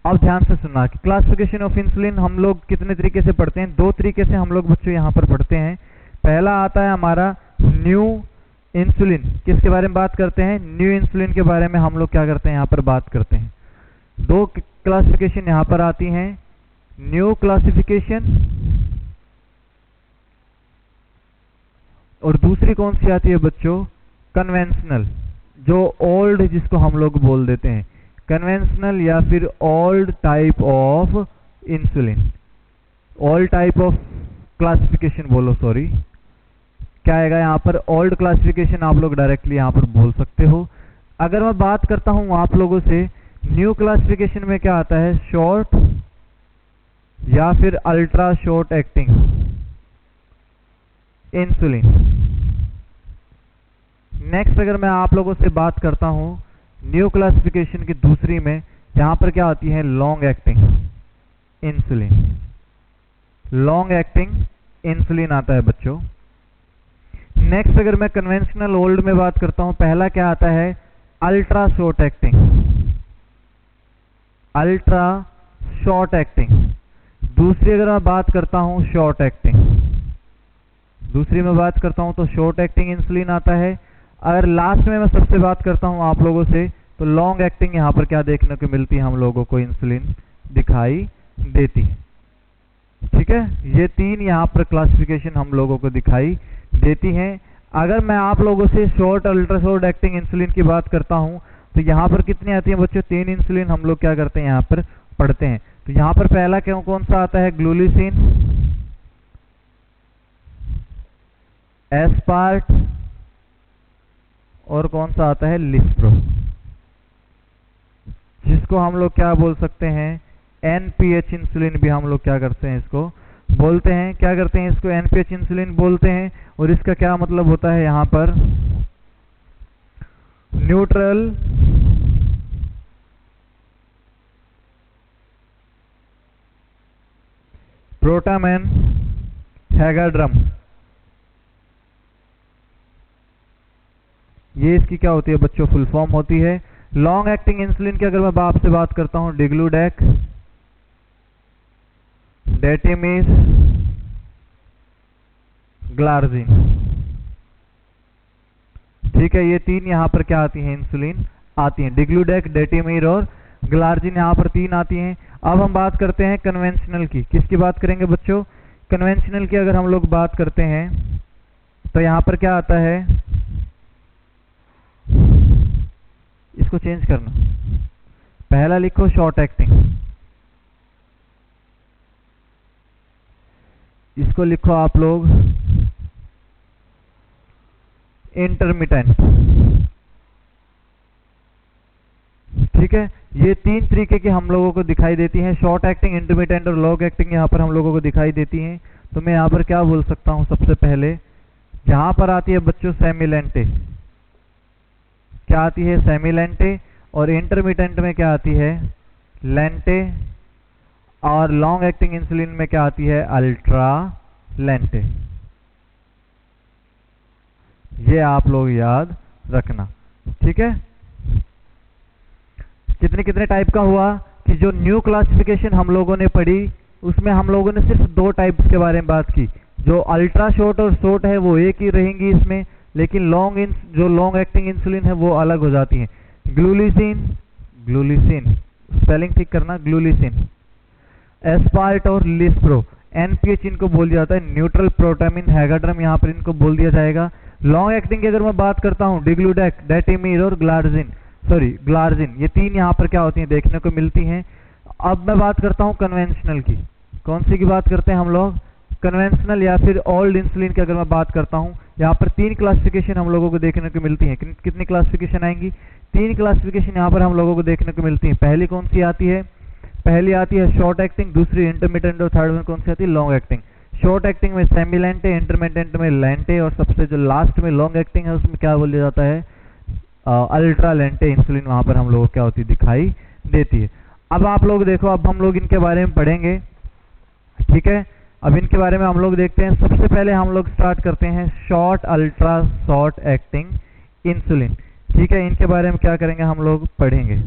अब ध्यान से सुनना कि क्लासिफिकेशन ऑफ इंसुलिन हम लोग कितने तरीके से पढ़ते हैं? दो तरीके से हम लोग बच्चों यहां पर पढ़ते हैं। पहला आता है हमारा न्यू इंसुलिन। किसके बारे में बात करते हैं? न्यू इंसुलिन के बारे में हम लोग क्या करते हैं? यहां पर बात करते हैं। दो क्लासिफिकेशन यहां पर आती हैं, न्यू क्लासिफिकेशन और दूसरी कौन सी आती है बच्चों? कन्वेंशनल, जो ओल्ड जिसको हम लोग बोल देते हैं, कन्वेंशनल या फिर old type of insulin. Old type of classification बोलो, सॉरी, क्या आएगा यहां पर? ओल्ड क्लासिफिकेशन आप लोग डायरेक्टली यहां पर बोल सकते हो। अगर मैं बात करता हूं आप लोगों से, न्यू क्लासिफिकेशन में क्या आता है? शॉर्ट या फिर ultra short acting insulin. Next अगर मैं आप लोगों से बात करता हूं न्यू क्लासिफिकेशन की दूसरी में, यहां पर क्या आती है? Long acting insulin. Long acting insulin आता है बच्चों। नेक्स्ट अगर मैं कन्वेंशनल ओल्ड में बात करता हूं, पहला क्या आता है? Ultra short acting. Ultra short acting. दूसरी अगर मैं बात करता हूं शॉर्ट एक्टिंग, दूसरी में बात करता हूं तो शॉर्ट एक्टिंग इंसुलिन आता है। अगर लास्ट में मैं सबसे बात करता हूं आप लोगों से, तो लॉन्ग एक्टिंग यहां पर क्या देखने को मिलती है? हम लोगों को इंसुलिन दिखाई देती है। ठीक है, ये तीन यहां पर क्लासिफिकेशन हम लोगों को दिखाई देती हैं। अगर मैं आप लोगों से short ultra short acting insulin की बात करता हूं, तो यहां पर कितनी आती है बच्चों? 3 इंसुलिन हम लोग क्या करते हैं? यहां पर पढ़ते हैं। तो यहां पर पहला क्यों कौन सा आता है? ग्लूलिसिन, एस्पार्ट, और कौन सा आता है? लिस्प्रो, जिसको हम लोग क्या बोल सकते हैं? NPH इंसुलिन भी हम लोग क्या करते हैं? इसको बोलते हैं। क्या करते हैं? इसको NPH इंसुलिन बोलते हैं। और इसका क्या मतलब होता है यहां पर? न्यूट्रल प्रोटामैन हैगाड्रम, ये इसकी क्या होती है बच्चों? फुल फॉर्म होती है। लॉन्ग एक्टिंग इंसुलिन की अगर मैं आपसे बात करता हूं, डिग्लूडेक, डेटिमिस, ग्लार्जिन। ठीक है, ये तीन यहां पर क्या आती हैं? इंसुलिन आती हैं, डिग्लूडेक, डेटिमिर और ग्लार्जिन यहाँ पर 3 आती हैं। अब हम बात करते हैं कन्वेंशनल की। किसकी बात करेंगे बच्चों? कन्वेंशनल की अगर हम लोग बात करते हैं तो यहाँ पर क्या आता है, इसको चेंज करना, पहला लिखो शॉर्ट एक्टिंग, इसको लिखो आप लोग इंटरमिटेंट। ठीक है, ये 3 तरीके की हम लोगों को दिखाई देती हैं, शॉर्ट एक्टिंग, इंटरमिटेंट और लॉन्ग एक्टिंग यहाँ पर हम लोगों को दिखाई देती हैं। तो मैं यहाँ पर क्या बोल सकता हूँ, सबसे पहले जहां पर आती है बच्चों सेमिलेंटे, क्या आती है? सेमिलेंटे। और इंटरमिटेंट में क्या आती है? लेंटे। और लॉन्ग एक्टिंग इंसुलिन में क्या आती है? अल्ट्रा लेंटे। ये आप लोग याद रखना, ठीक है। कितने कितने टाइप का हुआ कि जो न्यू क्लासिफिकेशन हम लोगों ने पढ़ी उसमें हम लोगों ने सिर्फ 2 टाइप्स के बारे में बात की। जो अल्ट्रा शॉर्ट और शॉर्ट है वो एक ही रहेंगी इसमें, लेकिन जो लॉन्ग एक्टिंग इंसुलिन है वो अलग हो जाती है। ग्लूलिसिन, स्पेलिंग ठीक करना, ग्लूलिसिन, एस्पार्ट और लिस्प्रो, एनपीएच इनको बोल दिया जाता है, न्यूट्रल प्रोटामिन, हैगाड्रम यहाँ पर इनको बोल दिया जाएगा। लॉन्ग एक्टिंग की अगर मैं बात करता हूँ, डिग्लूडेक, डेटिमीर और ग्लार्जिन, ये 3 यहाँ पर क्या होती हैं? देखने को मिलती हैं। अब मैं बात करता हूँ कन्वेंशनल की। कौन सी की बात करते हैं हम लोग? कन्वेंशनल या फिर ओल्ड इंसुलिन की अगर मैं बात करता हूँ, यहाँ पर 3 क्लासिफिकेशन हम लोगों को देखने को मिलती हैं। कितनी क्लासिफिकेशन आएंगी? 3 क्लासिफिकेशन यहाँ पर हम लोगों को देखने को मिलती हैं। पहली कौन सी आती है? पहली आती है शॉर्ट एक्टिंग, दूसरी इंटरमिटेंट और थर्ड में कौन सी आती है? Long acting. शॉर्ट एक्टिंग में सेमिलेंटे, इंटरमिटेंट में लेंटे और सबसे जो लास्ट में लॉन्ग एक्टिंग है उसमें क्या बोला जाता है? अल्ट्रा लेंटे इंसुलिन वहां पर हम लोगों को क्या होती दिखाई देती है। अब आप लोग देखो, अब हम लोग इनके बारे में पढ़ेंगे, ठीक है। अब इनके बारे में हम लोग देखते हैं। सबसे पहले हम लोग स्टार्ट करते हैं short ultra short acting insulin, ठीक है। इनके बारे में क्या करेंगे हम लोग? पढ़ेंगे।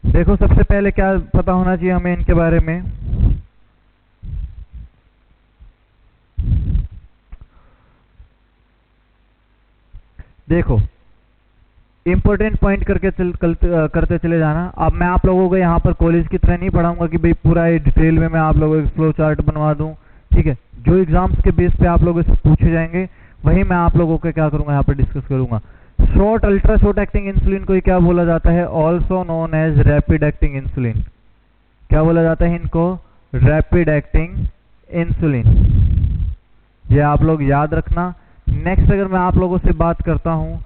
देखो, सबसे पहले क्या पता होना चाहिए हमें इनके बारे में? देखो, इंपॉर्टेंट पॉइंट करते चले जाना। अब मैं आप लोगों को यहाँ पर कॉलेज की तरह नहीं पढ़ाऊंगा कि भाई पूरा डिटेल में मैं आप लोगों को फ्लो चार्ट बनवा दूं, ठीक है। जो एग्जाम्स के बेस पे आप लोगों से पूछे जाएंगे वही मैं आप लोगों को क्या करूंगा, यहाँ पर डिस्कस करूंगा। Short ultra short acting insulin को क्या बोला जाता है? Also known as rapid acting insulin. क्या बोला जाता है इनको? Rapid acting insulin. ये आप लोग याद रखना। नेक्स्ट अगर मैं आप लोगों से बात करता हूं,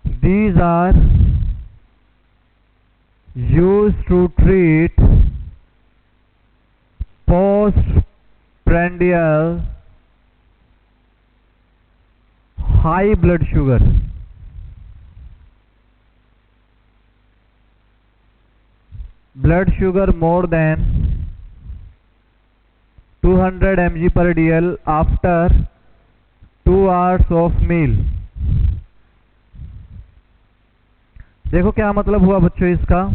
these are used to treat postprandial high blood sugar, more than 200 mg per dl after 2 hours of meal। देखो क्या मतलब हुआ बच्चों इसका,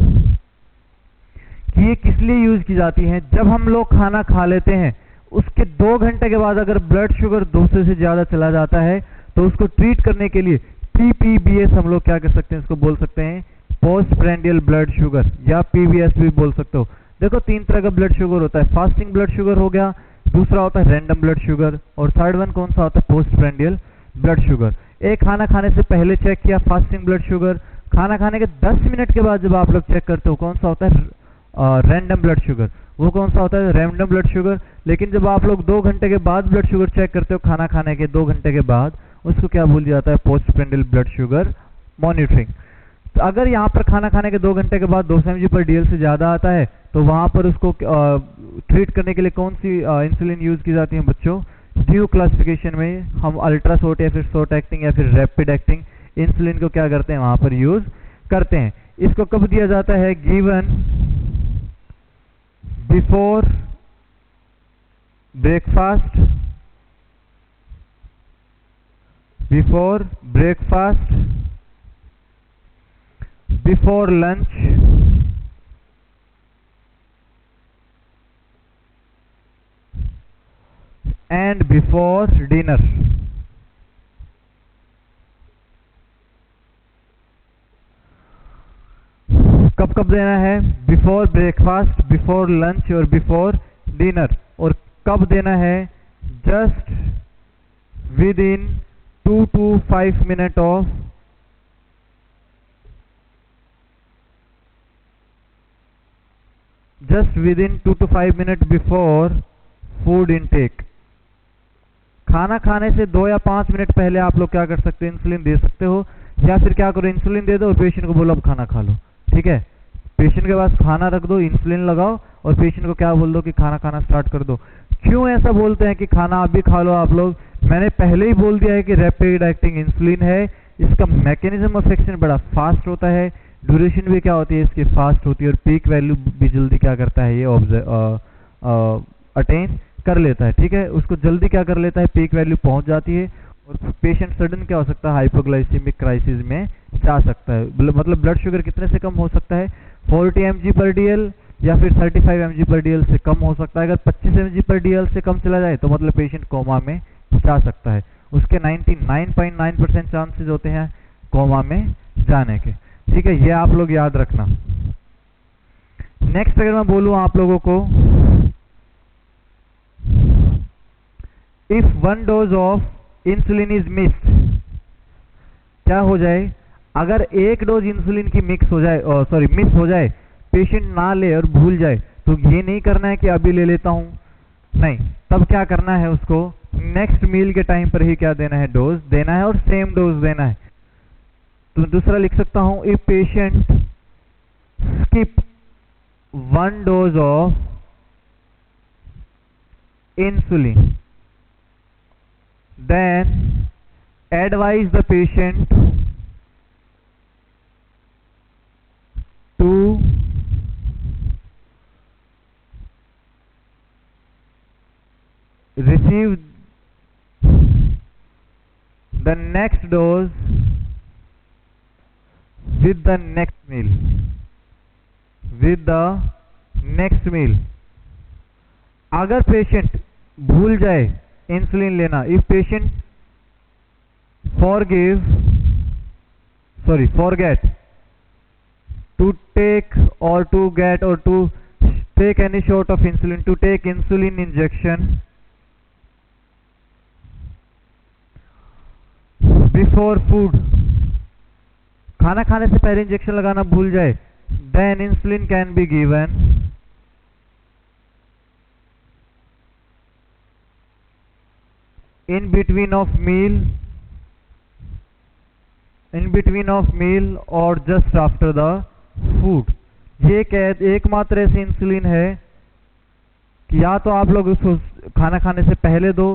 कि ये किस लिए यूज की जाती है? जब हम लोग खाना खा लेते हैं उसके 2 घंटे के बाद अगर ब्लड शुगर 200 से ज्यादा चला जाता है तो उसको ट्रीट करने के लिए PPBS हम लोग क्या कर सकते हैं, इसको बोल सकते हैं पोस्टप्रेंडियल ब्लड शुगर, या PBS भी बोल सकते हो। देखो 3 तरह का ब्लड शुगर होता है, फास्टिंग ब्लड शुगर हो गया, दूसरा होता है रैंडम ब्लड शुगर, और थर्ड वन कौन सा होता है? पोस्टप्रेंडियल ब्लड शुगर। एक खाना खाने से पहले चेक किया फास्टिंग ब्लड शुगर, खाना खाने के 10 मिनट के बाद जब आप लोग चेक करते हो कौन सा होता है? Random blood sugar. वो कौन सा होता है? Random blood sugar. लेकिन जब आप लोग 2 घंटे के बाद ब्लड शुगर चेक करते हो खाना खाने के 2 घंटे के बाद, उसको क्या बोल दिया जाता है? पोस्टप्रेंडियल ब्लड शुगर मॉनिटरिंग। तो अगर यहाँ पर खाना खाने के 2 घंटे के बाद 200 mg पर DL से ज्यादा आता है तो वहां पर उसको ट्रीट करने के लिए कौन सी इंसुलिन यूज की जाती है बच्चों? ड्यू क्लासिफिकेशन में हम अल्ट्रा शॉर्ट या फिर शॉर्ट एक्टिंग या फिर रैपिड एक्टिंग इंसुलिन को क्या करते हैं? वहां पर यूज करते हैं। इसको कब दिया जाता है? Given before breakfast, before lunch and before dinner. कब कब देना है? बिफोर ब्रेकफास्ट, बिफोर लंच और बिफोर डिनर। और कब देना है? Just with in 2 to 5 minute of just within 2 to 5 minute before food intake. खाना खाने से 2 या 5 मिनट पहले आप लोग क्या कर सकते हो? इंसुलिन दे सकते हो, या फिर क्या करो, इंसुलिन दे दो और पेशेंट को बोलो अब खाना खा लो। ठीक है, पेशेंट के पास खाना रख दो, इंसुलिन लगाओ और पेशेंट को क्या बोल दो कि खाना खाना स्टार्ट कर दो। क्यों ऐसा बोलते हैं कि खाना अभी खा लो आप लोग? मैंने पहले ही बोल दिया है कि रैपिड एक्टिंग इंसुलिन है, इसका मैकेनिज्म ऑफ एक्शन बड़ा फास्ट होता है, ड्यूरेशन भी क्या होती है इसकी फास्ट होती है, और पीक वैल्यू भी जल्दी क्या करता है ये अटेन कर लेता है। ठीक है, उसको जल्दी क्या कर लेता है, पीक वैल्यू पहुंच जाती है और पेशेंट सडन क्या हो सकता है, हाइपोग्लाइसीमिक क्राइसिस में जा सकता है। मतलब ब्लड शुगर कितने से कम हो सकता है? 40 mg/dl या फिर 35 mg/dl से कम हो सकता है। अगर 25 mg/dl से कम चला जाए तो मतलब पेशेंट कोमा में जा सकता है। उसके 99.9% चांसेस होते हैं कोमा में जाने के। ठीक है, ये आप लोग याद रखना। नेक्स्ट अगर मैं बोलूं आप लोगों को, if 1 dose of insulin is missed, क्या हो जाए? अगर 1 डोज इंसुलिन की मिस हो जाए, पेशेंट ना ले और भूल जाए, तो ये नहीं करना है कि अभी ले लेता हूं, नहीं, तब क्या करना है, उसको नेक्स्ट मील के टाइम पर ही क्या देना है, डोज देना है और सेम डोज देना है। तो दूसरा लिख सकता हूं, if patient skip 1 dose of insulin, then advise the patient to receive the next dose with the next meal. अगर पेशेंट भूल जाए इंसुलिन लेना, if patient forget to take or to get or to take any sort of insulin, to take insulin injection before food, खाना खाने से पहले injection लगाना भूल जाए, then insulin can be given in between of meal or just after the food। ये एकमात्र ऐसी इंसुलिन है कि या तो आप लोग उसको खाना खाने से पहले दो,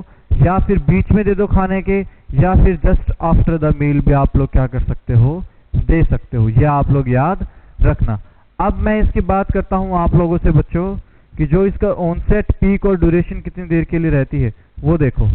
या फिर बीच में दे दो खाने के, या फिर जस्ट आफ्टर द मील भी आप लोग क्या कर सकते हो, दे सकते हो। यह आप लोग याद रखना। अब मैं इसकी बात करता हूं आप लोगों से बच्चों कि जो इसका ऑनसेट, पीक और ड्यूरेशन कितनी देर के लिए रहती है वो देखो।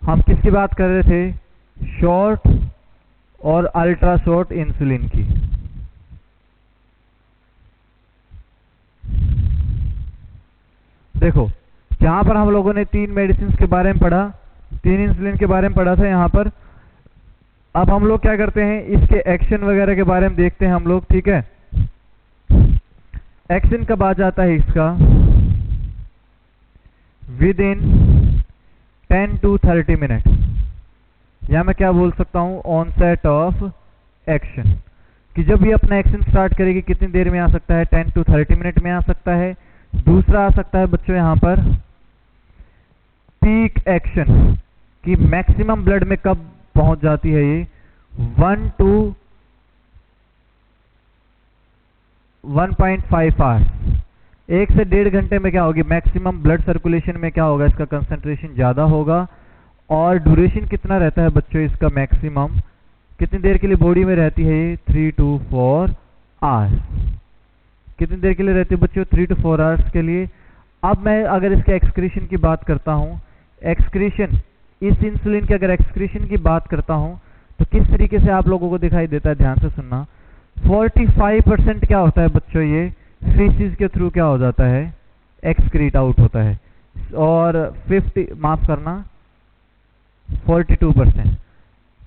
हम किसकी बात कर रहे थे? शॉर्ट और अल्ट्रा शॉर्ट इंसुलिन की। देखो यहां पर हम लोगों ने 3 मेडिसिन के बारे में पढ़ा, 3 इंसुलिन के बारे में पढ़ा था यहां पर। अब हम लोग क्या करते हैं, इसके एक्शन वगैरह के बारे में देखते हैं हम लोग। ठीक है, एक्शन कब आ जाता है इसका? विद इन 10 to 30 मिनट, या मैं क्या बोल सकता हूं, ऑनसेट ऑफ एक्शन, कि जब ये अपना एक्शन स्टार्ट करेगी कितनी देर में आ सकता है, 10 to 30 मिनट में आ सकता है। दूसरा आ सकता है बच्चों यहां पर पीक एक्शन, कि मैक्सिमम ब्लड में कब पहुंच जाती है ये, 1 to 1.5 आवर्स। 1 से 1.5 घंटे में क्या होगी, मैक्सिमम ब्लड सर्कुलेशन में क्या होगा, इसका कंसंट्रेशन ज़्यादा होगा। और ड्यूरेशन कितना रहता है बच्चों इसका, मैक्सिमम कितनी देर के लिए बॉडी में रहती है ये, 3 to 4 आवर्स। कितनी देर के लिए रहती है बच्चों, 3 to 4 आवर्स के लिए। अब मैं अगर इसके एक्सक्रीशन की बात करता हूँ, एक्सक्रीशन, इस इंसुलिन के अगर एक्सक्रीशन की बात करता हूँ तो किस तरीके से आप लोगों को दिखाई देता है, ध्यान से सुनना। 45% क्या होता है बच्चों, ये फीसिस के थ्रू क्या हो जाता है, एक्सक्रीट आउट होता है। और 42%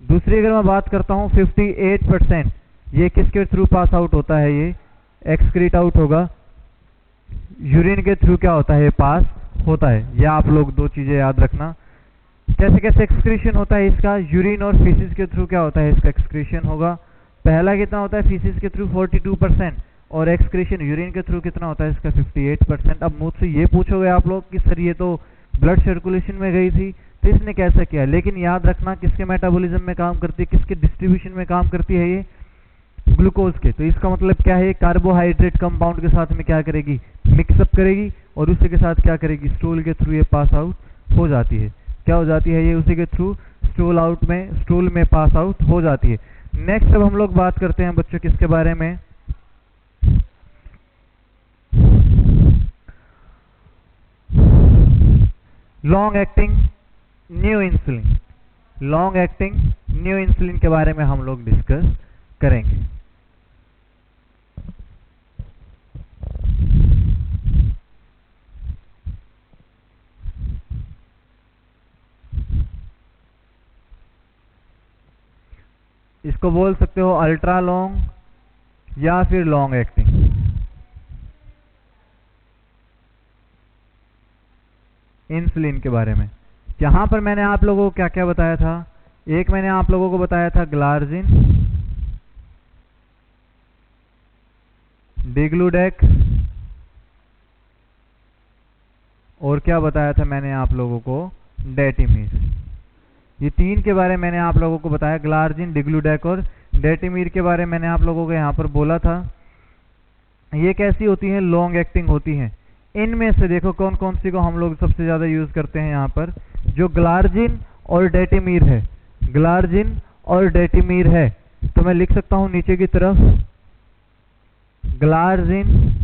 दूसरी अगर मैं बात करता हूँ 58% ये किसके थ्रू पास आउट होता है, ये एक्सक्रीट आउट होगा, यूरिन के थ्रू क्या होता है, पास होता है। ये आप लोग दो चीजें याद रखना, कैसे कैसे एक्सक्रीशन होता है इसका, यूरिन और फीसिस के थ्रू क्या होता है इसका एक्सक्रीशन होगा। पहला कितना होता है, फीसिस के थ्रू 42% और एक्सक्रीशन यूरिन के थ्रू कितना होता है इसका 58%। अब मुझसे ये पूछोगे आप लोग कि सर ये तो ब्लड सर्कुलेशन में गई थी तो इसने कैसा किया, लेकिन याद रखना किसके मेटाबॉलिज्म में काम करती है, किसके डिस्ट्रीब्यूशन में काम करती है, ये ग्लूकोज के। तो इसका मतलब क्या है, कार्बोहाइड्रेट कंपाउंड के साथ में क्या करेगी, मिक्सअप करेगी और उसी के साथ क्या करेगी, स्टूल के थ्रू ये पास आउट हो जाती है। क्या हो जाती है, ये उसी के थ्रू स्टूल में पास आउट हो जाती है। नेक्स्ट अब हम लोग बात करते हैं बच्चों किसके बारे में, long acting new insulin. Long acting new insulin के बारे में हम लोग डिस्कस करेंगे। इसको बोल सकते हो अल्ट्रा लॉन्ग या फिर लॉन्ग एक्टिंग। इंसुलिन के बारे में यहां पर मैंने आप लोगों को क्या क्या बताया था, एक मैंने आप लोगों को बताया था ग्लार्जिन, डिग्लूडेक्स, और क्या बताया था मैंने आप लोगों को, डेटिमीर। ये तीन के बारे में मैंने आप लोगों को बताया, ग्लार्जिन, डिग्लूडेक और डेटिमीर के बारे में मैंने आप लोगों को यहाँ पर बोला था। ये कैसी होती हैं, लॉन्ग एक्टिंग होती हैं। इनमें से देखो कौन कौन सी को हम लोग सबसे ज़्यादा यूज़ करते हैं यहाँ पर, जो ग्लार्जिन और डेटिमीर है, ग्लार्जिन और डेटिमीर है। तो मैं लिख सकता हूँ नीचे की तरफ, glargine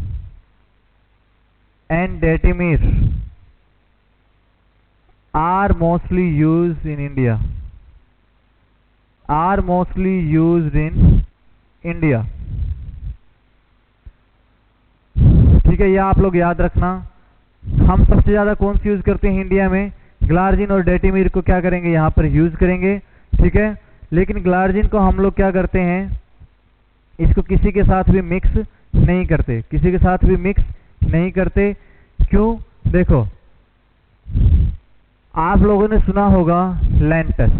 and detemir are mostly used in India, are mostly used in India। ठीक है, ये आप लोग याद रखना। हम सबसे ज्यादा कौन सी यूज करते हैं इंडिया में, ग्लार्जिन और डेटिमीर को क्या करेंगे यहाँ पर यूज करेंगे, ठीक है। लेकिन ग्लार्जिन को हम लोग क्या करते हैं, इसको किसी के साथ भी मिक्स नहीं करते, किसी के साथ भी मिक्स नहीं करते। क्यों, देखो आप लोगों ने सुना होगा लेंटस,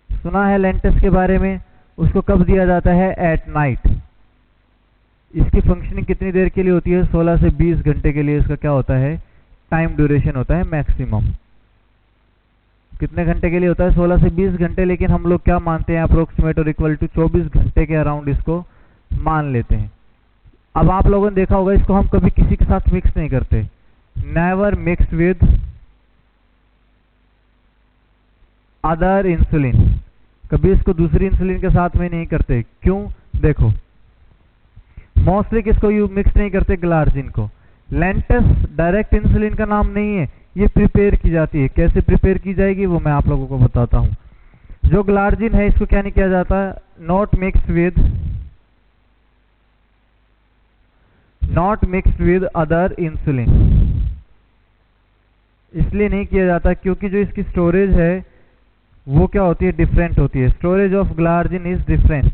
सुना है लेंटस के बारे में। उसको कब दिया जाता है, एट नाइट। इसकी फंक्शनिंग कितनी देर के लिए होती है, 16 से 20 घंटे के लिए इसका क्या होता है, टाइम ड्यूरेशन होता है मैक्सिमम। कितने घंटे के लिए होता है, 16 से 20 घंटे। लेकिन हम लोग क्या मानते हैं, अप्रोक्सीमेट और इक्वल टू 24 घंटे के अराउंड इसको मान लेते हैं। अब आप लोगों ने देखा होगा इसको हम कभी किसी के साथ मिक्स नहीं करते, never mix with other insulin, कभी इसको दूसरी इंसुलिन के साथ में नहीं करते। क्यों, देखो मोस्टली किसको यू मिक्स नहीं करते, ग्लार्जिन को। लेंटस डायरेक्ट इंसुलिन का नाम नहीं है, ये प्रिपेयर की जाती है। कैसे प्रिपेयर की जाएगी वो मैं आप लोगों को बताता हूं। जो ग्लार्जिन है इसको क्या नहीं किया जाता, not mixed with other insulin. इसलिए नहीं किया जाता क्योंकि जो इसकी स्टोरेज है वो क्या होती है, डिफरेंट होती है। Storage of glargine is different.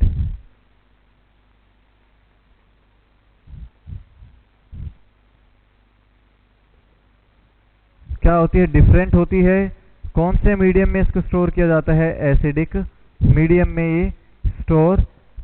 क्या होती है, डिफरेंट होती है। कौन से मीडियम में इसको स्टोर किया जाता है, एसिडिक मीडियम में ये स्टोर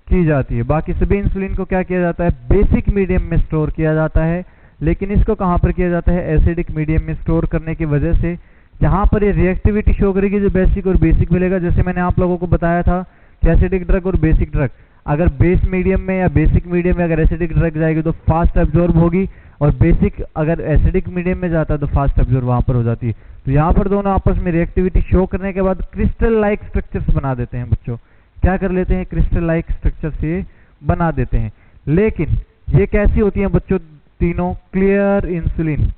की जाती है। बाकी सभी इंसुलिन को क्या किया जाता है, बेसिक मीडियम में स्टोर किया जाता है। लेकिन इसको कहां पर किया जाता है, एसिडिक मीडियम में स्टोर करने की वजह से जहां पर ये रिएक्टिविटी शो करेगी जो बेसिक और बेसिक मिलेगा। जैसे मैंने आप लोगों को बताया था कि एसिडिक ड्रग और बेसिक ड्रग, अगर बेस मीडियम में या बेसिक मीडियम में अगर एसिडिक ड्रग जाएगी तो फास्ट एब्जॉर्ब होगी, और बेसिक अगर एसिडिक मीडियम में जाता है तो फास्ट एब्जॉर्ब वहां पर हो जाती है। तो यहाँ पर दोनों आपस में रिएक्टिविटी शो करने के बाद क्रिस्टल लाइक स्ट्रक्चर्स बना देते हैं बच्चों। क्या कर लेते हैं? क्रिस्टल लाइक स्ट्रक्चर्स ये बना देते हैं। लेकिन ये कैसी होती हैं बच्चों? तीनों क्लियर इंसुलिन,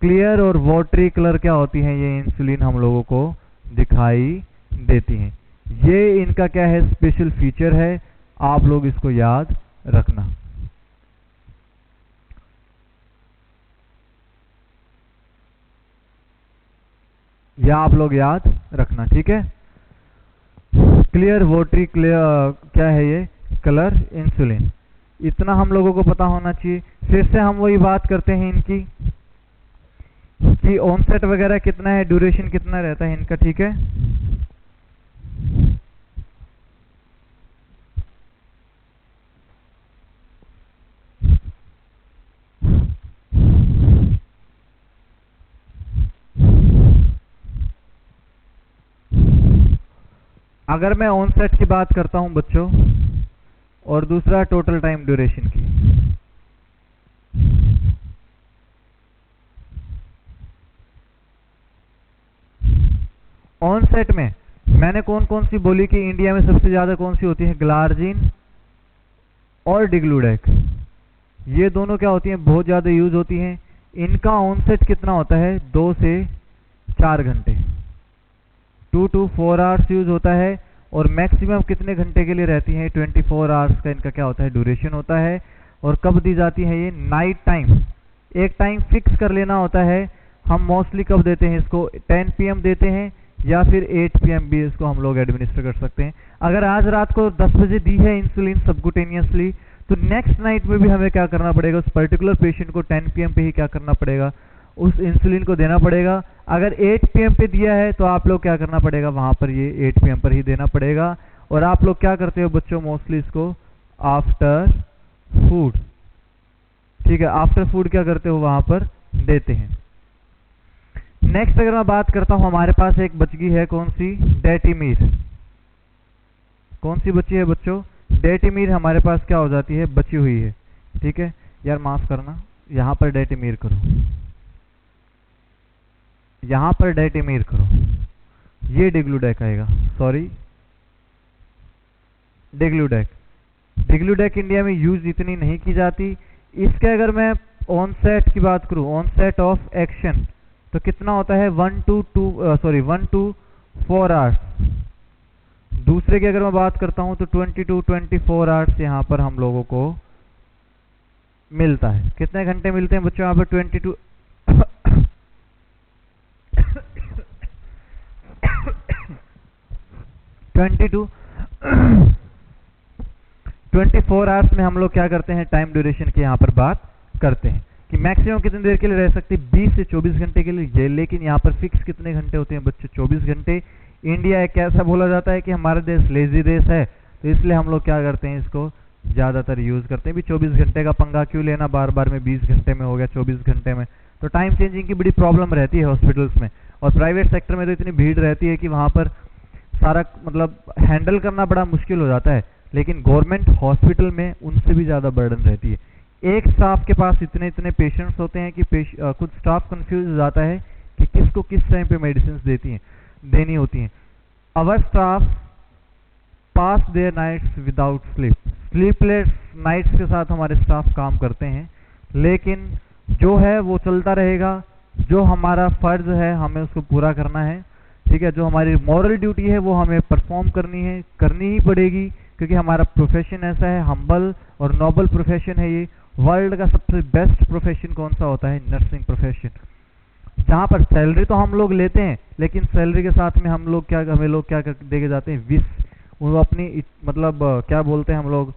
क्लियर और वाटरी कलर क्या होती हैं? ये इंसुलिन हम लोगों को दिखाई देती हैं। ये इनका क्या है? स्पेशल फीचर है, आप लोग इसको याद रखना। या आप लोग याद रखना, ठीक है। क्लियर वाटरी क्लियर क्या है? ये कलर इंसुलिन, इतना हम लोगों को पता होना चाहिए। फिर से हम वही बात करते हैं इनकी कि ऑनसेट वगैरह कितना है, ड्यूरेशन कितना रहता है इनका, ठीक है। अगर मैं ऑनसेट की बात करता हूं बच्चों और दूसरा टोटल टाइम ड्यूरेशन की, ऑनसेट में मैंने कौन कौन सी बोली कि इंडिया में सबसे ज्यादा कौन सी होती है? ग्लार्जिन और डिग्लूडेक, ये दोनों क्या होती हैं? बहुत ज्यादा यूज होती हैं। इनका ऑनसेट कितना होता है? 2 से 4 घंटे, 2 to 4 आवर्स यूज होता है। और मैक्सिमम कितने घंटे के लिए रहती है? 24 आवर्स का इनका क्या होता है? ड्यूरेशन होता है। और कब दी जाती है ये? नाइट टाइम, एक टाइम फिक्स कर लेना होता है। हम मोस्टली कब देते हैं इसको? 10 PM देते हैं या फिर 8 PM भी इसको हम लोग एडमिनिस्टर कर सकते हैं। अगर आज रात को 10 बजे दी है इंसुलिन सबकुटेनियसली, तो नेक्स्ट नाइट में भी हमें क्या करना पड़ेगा? उस पर्टिकुलर पेशेंट को 10 PM पे ही क्या करना पड़ेगा? उस इंसुलिन को देना पड़ेगा। अगर 8 PM पे दिया है तो आप लोग क्या करना पड़ेगा? वहां पर ये 8 PM पर ही देना पड़ेगा। और आप लोग क्या करते हो बच्चों? मोस्टली इसको आफ्टर फूड, ठीक है, आफ्टर फूड क्या करते हो? वहां पर देते हैं। नेक्स्ट अगर मैं बात करता हूं, हमारे पास एक बच गई है, कौन सी? डेटिमीर। कौन सी बची है बच्चों? डेटिमीर हमारे पास क्या हो जाती है? बची हुई है, ठीक है। यार माफ करना, यहां पर डेटिमीर करो, यहां पर डेटिमीर करो, ये डिग्लूडेक आएगा, सॉरी डिग्लूडेक। डिग्लूडेक इंडिया में यूज इतनी नहीं की जाती। इसके अगर मैं ऑनसेट की बात करूं, ऑनसेट ऑफ एक्शन, तो कितना होता है? 1 to 4 आवर्स। दूसरे की अगर मैं बात करता हूं तो 20 to 24 आवर्स यहां पर हम लोगों को मिलता है। कितने घंटे मिलते हैं बच्चों? यहां पर 22 24 आवर्स में हम लोग क्या करते हैं? टाइम ड्यूरेशन की यहां पर बात करते हैं कि मैक्सिमम कितनी देर के लिए रह सकती है? 20 से 24 घंटे के लिए। लेकिन यहाँ पर फिक्स कितने घंटे होते हैं बच्चों? 24 घंटे। इंडिया एक ऐसा बोला जाता है कि हमारा देश लेजी देश है, तो इसलिए हम लोग क्या करते हैं? इसको ज्यादातर यूज करते हैं। भी 24 घंटे का पंगा क्यों लेना बार बार में? 20 घंटे में हो गया, 24 घंटे में। तो टाइम चेंजिंग की बड़ी प्रॉब्लम रहती है हॉस्पिटल्स में। और प्राइवेट सेक्टर में तो इतनी भीड़ रहती है कि वहां पर सारा मतलब हैंडल करना बड़ा मुश्किल हो जाता है। लेकिन गवर्नमेंट हॉस्पिटल में उनसे भी ज्यादा बर्डन रहती है। एक स्टाफ के पास इतने इतने पेशेंट्स होते हैं कि खुद स्टाफ कंफ्यूज हो जाता है कि किसको किस टाइम पे मेडिसिन देनी होती हैं। Our staff pass their nights without sleep, sleepless nights के साथ हमारे स्टाफ काम करते हैं। लेकिन जो है वो चलता रहेगा। जो हमारा फर्ज है हमें उसको पूरा करना है, ठीक है। जो हमारी मॉरल ड्यूटी है वो हमें परफॉर्म करनी ही पड़ेगी, क्योंकि हमारा प्रोफेशन ऐसा है, हम्बल और नोबल प्रोफेशन है ये। वर्ल्ड का सबसे बेस्ट प्रोफेशन कौन सा होता है? Nursing profession. जहां पर सैलरी तो हम लोग लेते हैं, लेकिन सैलरी के साथ में हमें लोग क्या देके जाते हैं? विश। वो अपनी मतलब क्या बोलते हैं हम लोग?